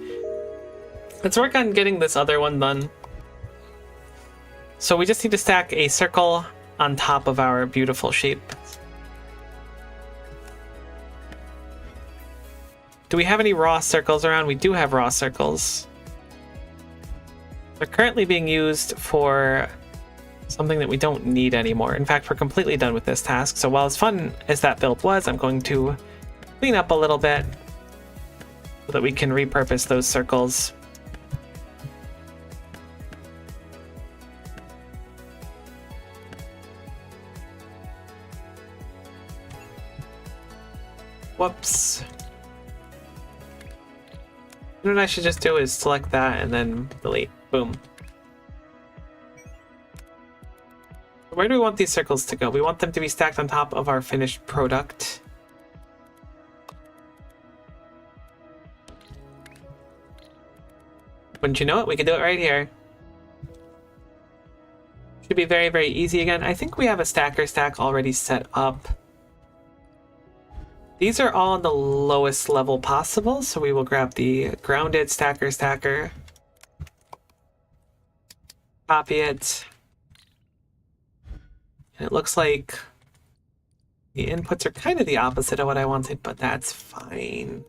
[SPEAKER 1] Let's work on getting this other one done. So we just need to stack a circle on top of our beautiful shape. Do we have any raw circles around? We do have raw circles. They're currently being used for something that we don't need anymore. In fact, we're completely done with this task. So while as fun as that build was, I'm going to clean up a little bit so that we can repurpose those circles. Whoops. What I should just do is select that and then delete. Boom. Where do we want these circles to go? We want them to be stacked on top of our finished product. Wouldn't you know it? We could do it right here. Should be very, very easy again. I think we have a stacker stack already set up. These are all on the lowest level possible, so we will grab the grounded stacker. Copy it. And it looks like the inputs are kind of the opposite of what I wanted, but that's fine.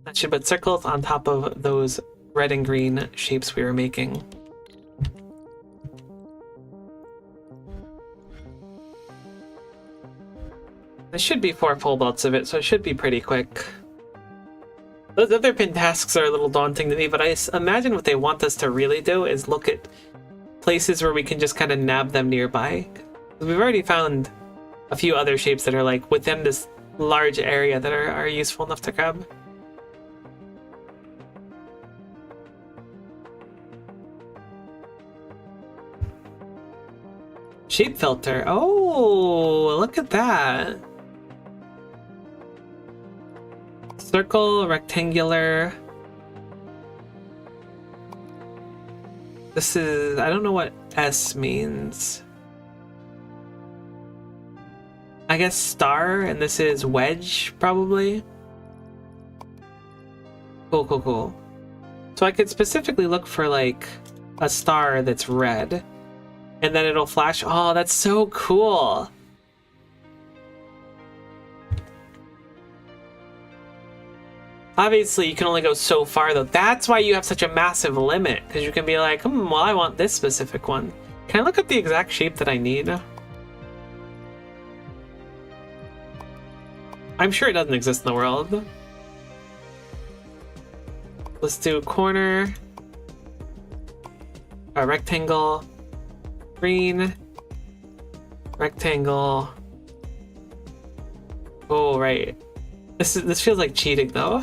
[SPEAKER 1] That should put circles on top of those red and green shapes we were making. There should be 4 full belts of it, so it should be pretty quick. Those other pin tasks are a little daunting to me, but I imagine what they want us to really do is look at places where we can just kind of nab them nearby. We've already found a few other shapes that are like within this large area that are useful enough to grab. Shape filter. Oh, look at that. Circle, rectangular. This is, I don't know what S means. I guess star, and this is wedge, probably. Cool. So I could specifically look for like a star that's red, and then it'll flash. Oh, that's so cool. Obviously, you can only go so far, though. That's why you have such a massive limit, because you can be like, well, I want this specific one. Can I look up the exact shape that I need? I'm sure it doesn't exist in the world. Let's do corner, a rectangle, green, rectangle. Oh, right. This feels like cheating, though.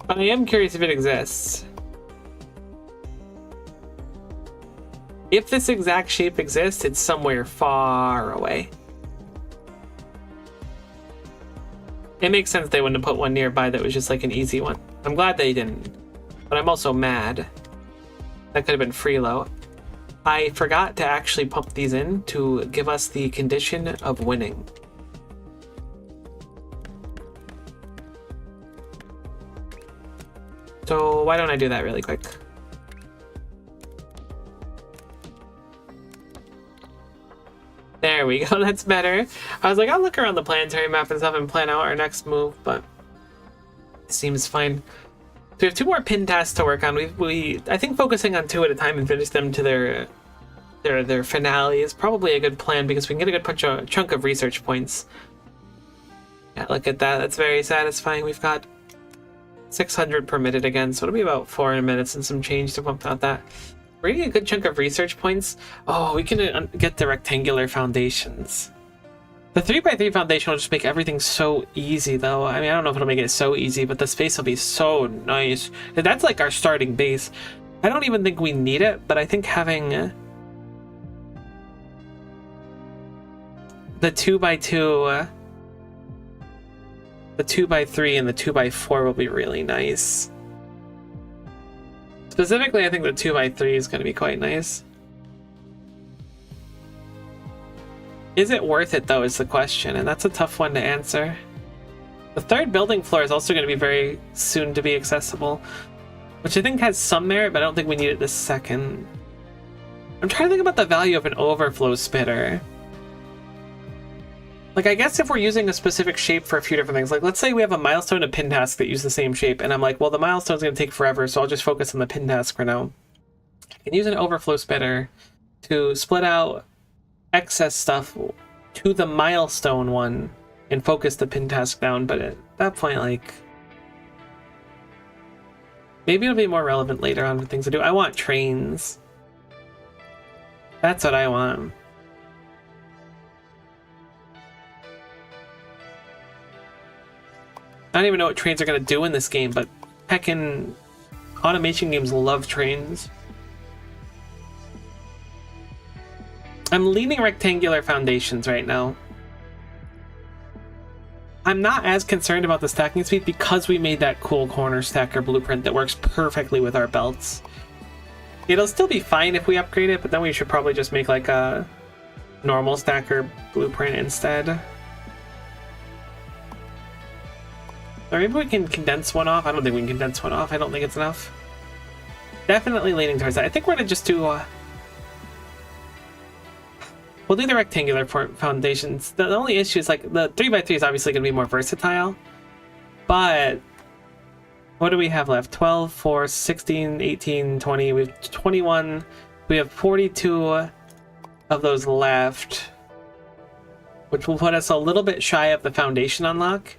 [SPEAKER 1] But I am curious if it exists. If this exact shape exists, it's somewhere far away. It makes sense they wouldn't have put one nearby that was just like an easy one. I'm glad they didn't, but I'm also mad. That could have been Freelo. I forgot to actually pump these in to give us the condition of winning. So why don't I do that really quick? There we go, that's better. I was like, I'll look around the planetary map and stuff and plan out our next move, but it seems fine. So we have 2 more pin tasks to work on. I think focusing on 2 at a time and finish them to their finale is probably a good plan, because we can get a good chunk of research points. Yeah, look at that. That's very satisfying. We've got 600 permitted again, so it'll be about 4 minutes and some change to pump out that. We're getting a good chunk of research points. Oh, we can get the rectangular foundations. The 3x3 foundation will just make everything so easy, though. I mean, I don't know if it'll make it so easy, but the space will be so nice. And that's like our starting base. I don't even think we need it, but I think having the 2x2, the 2x3, and the 2x4 will be really nice. Specifically, I think the 2x3 is going to be quite nice. Is it worth it, though, is the question, and that's a tough one to answer. The 3rd building floor is also going to be very soon to be accessible, which I think has some merit, but I don't think we need it this second. I'm trying to think about the value of an overflow spitter. Like, I guess if we're using a specific shape for a few different things, like let's say we have a milestone and a pin task that use the same shape, and I'm like, well, the milestone's going to take forever, so I'll just focus on the pin task for now. I can use an overflow spitter to split out excess stuff to the milestone one and focus the pin task down, but at that point, like, maybe it'll be more relevant later on with things to do. I want trains. That's what I want. I don't even know what trains are going to do in this game, but heckin' automation games love trains. I'm leaning rectangular foundations right now. I'm not as concerned about the stacking speed because we made that cool corner stacker blueprint that works perfectly with our belts. It'll still be fine if we upgrade it, but then we should probably just make like a normal stacker blueprint instead. Or maybe we can condense one off. I don't think we can condense one off. I don't think it's enough. Definitely leaning towards that. I think we're gonna just do we'll do the rectangular foundations. The only issue is like the 3x3 is obviously gonna be more versatile, but what do we have left? 12, 4, 16, 18, 20. We have 21. We have 42 of those left, which will put us a little bit shy of the foundation unlock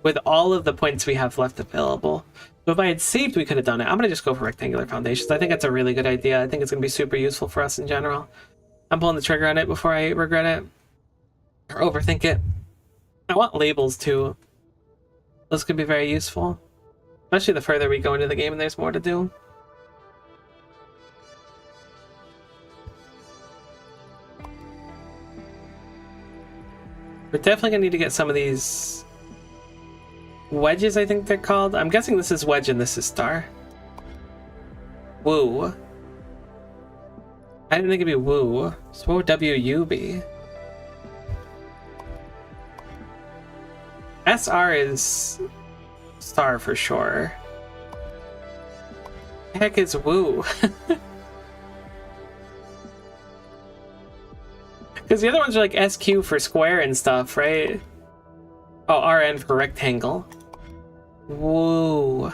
[SPEAKER 1] with all of the points we have left available. So if I had saved, we could have done it. I'm going to just go for rectangular foundations. I think that's a really good idea. I think it's going to be super useful for us in general. I'm pulling the trigger on it before I regret it or overthink it. I want labels too. Those could be very useful, especially the further we go into the game and there's more to do. We're definitely going to need to get some of these wedges, I think they're called. I'm guessing this is wedge and this is star. Woo. I didn't think it'd be woo. So what would W-U be? SR is star for sure. The heck is woo? Because the other ones are like SQ for square and stuff, right? Oh, RN for rectangle. Woo.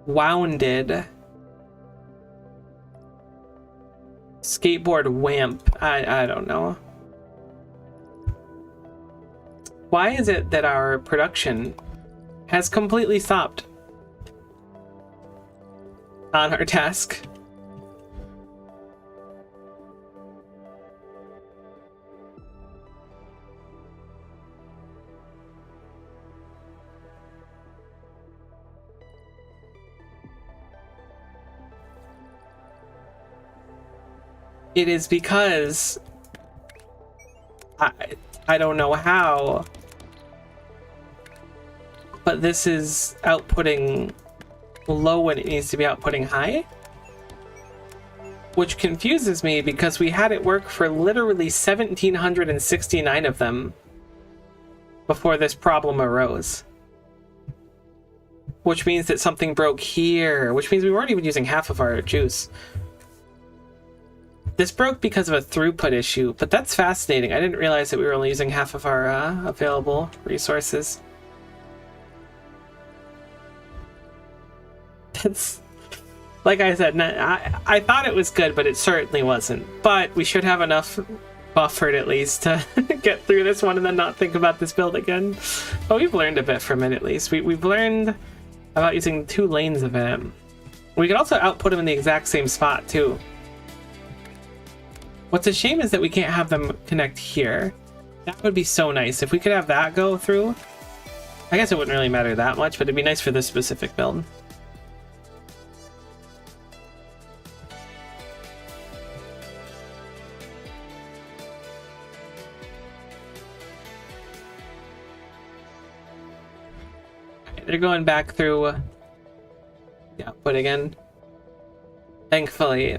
[SPEAKER 1] Wounded. Skateboard wamp. I don't know. Why is it that our production has completely stopped on our task? It is because I don't know how, but this is outputting low when it needs to be outputting high, which confuses me because we had it work for literally 1,769 of them before this problem arose, which means that something broke here, which means we weren't even using half of our juice. This broke because of a throughput issue, but that's fascinating. I didn't realize that we were only using half of our available resources. That's, like I said, I thought it was good, but it certainly wasn't. But we should have enough buffered at least to get through this one and then not think about this build again. But we've learned a bit from it at least. We've learned about using 2 lanes of it. We could also output them in the exact same spot too. What's a shame is that we can't have them connect here. That would be so nice. If we could have that go through, I guess it wouldn't really matter that much, but it'd be nice for this specific build. They're going back through the output again. Thankfully.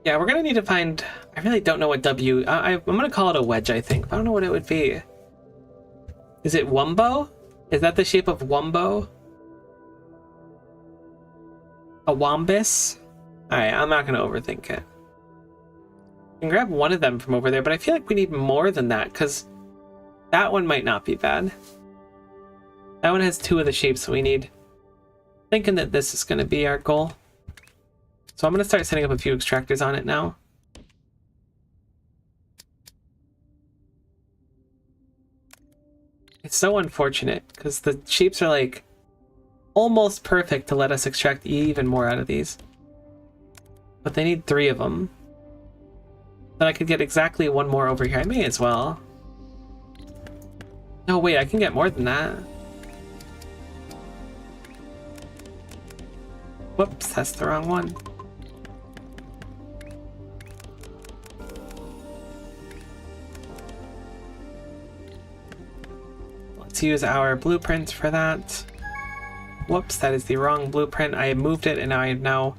[SPEAKER 1] Yeah, we're gonna need to find... I really don't know what I'm gonna call it a wedge, I think. I don't know what it would be. Is it Wumbo? Is that the shape of Wumbo? A Wombus? Alright, I'm not going to overthink it. I can grab one of them from over there, but I feel like we need more than that, because that one might not be bad. That one has 2 of the shapes that we need. Thinking that this is going to be our goal. So I'm going to start setting up a few extractors on it now. It's so unfortunate, because the shapes are like almost perfect to let us extract even more out of these. But they need 3 of them. Then I could get exactly 1 more over here. I may as well. No, wait, I can get more than that. Whoops, that's the wrong one. Let's use our blueprint for that. Whoops, that is the wrong blueprint. I moved it and I have now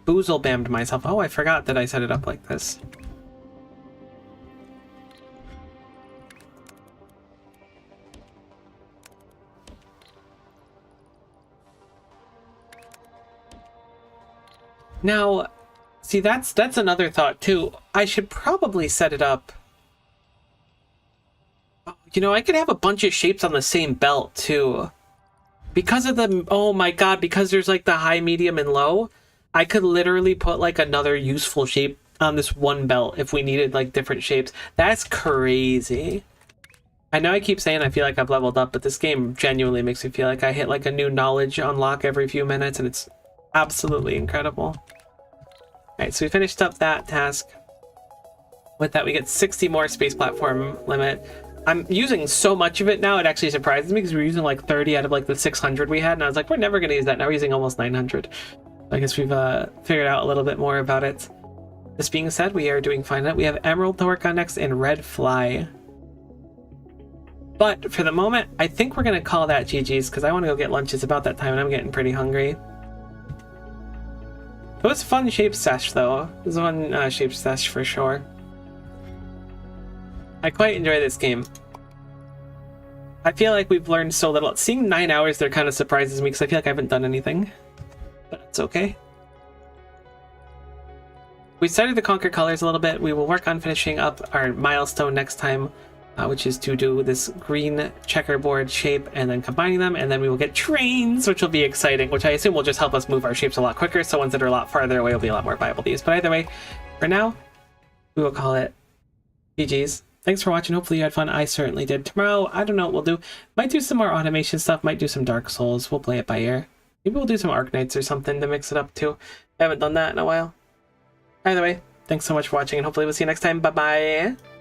[SPEAKER 1] boozle-bammed myself. Oh, I forgot that I set it up like this. Now, see, that's another thought too. I should probably set it up. You know, I could have a bunch of shapes on the same belt too. Because of the, oh my god, because there's like the high, medium, and low, I could literally put like another useful shape on this one belt if we needed like different shapes. That's crazy. I know I keep saying I feel like I've leveled up, but this game genuinely makes me feel like I hit like a new knowledge unlock every few minutes, and it's absolutely incredible. Alright, so we finished up that task. With that, we get 60 more space platform limit. I'm using so much of it now, it actually surprises me, because we were using like 30 out of like the 600 we had, and I was like, we're never going to use that. Now we're using almost 900. I guess we've figured out a little bit more about it. This being said, we are doing fine. We have Emerald to work on next and Red Fly. But for the moment, I think we're going to call that GG's, because I want to go get lunch. It's about that time, and I'm getting pretty hungry. It was fun shape sesh though. It was one shape sesh for sure. I quite enjoy this game. I feel like we've learned so little. Seeing 9 hours there kind of surprises me because I feel like I haven't done anything. But it's okay. We started to conquer colors a little bit. We will work on finishing up our milestone next time, which is to do this green checkerboard shape and then combining them, and then we will get trains, which will be exciting, which I assume will just help us move our shapes a lot quicker, so ones that are a lot farther away will be a lot more viable to use. But either way, for now, we will call it GG's. Thanks for watching. Hopefully you had fun. I certainly did. Tomorrow, I don't know what we'll do. Might do some more automation stuff, might do some Dark Souls. We'll play it by ear. Maybe we'll do some Arknights or something to mix it up too. I haven't done that in a while. Either way, thanks so much for watching, and hopefully we'll see you next time. Bye-bye!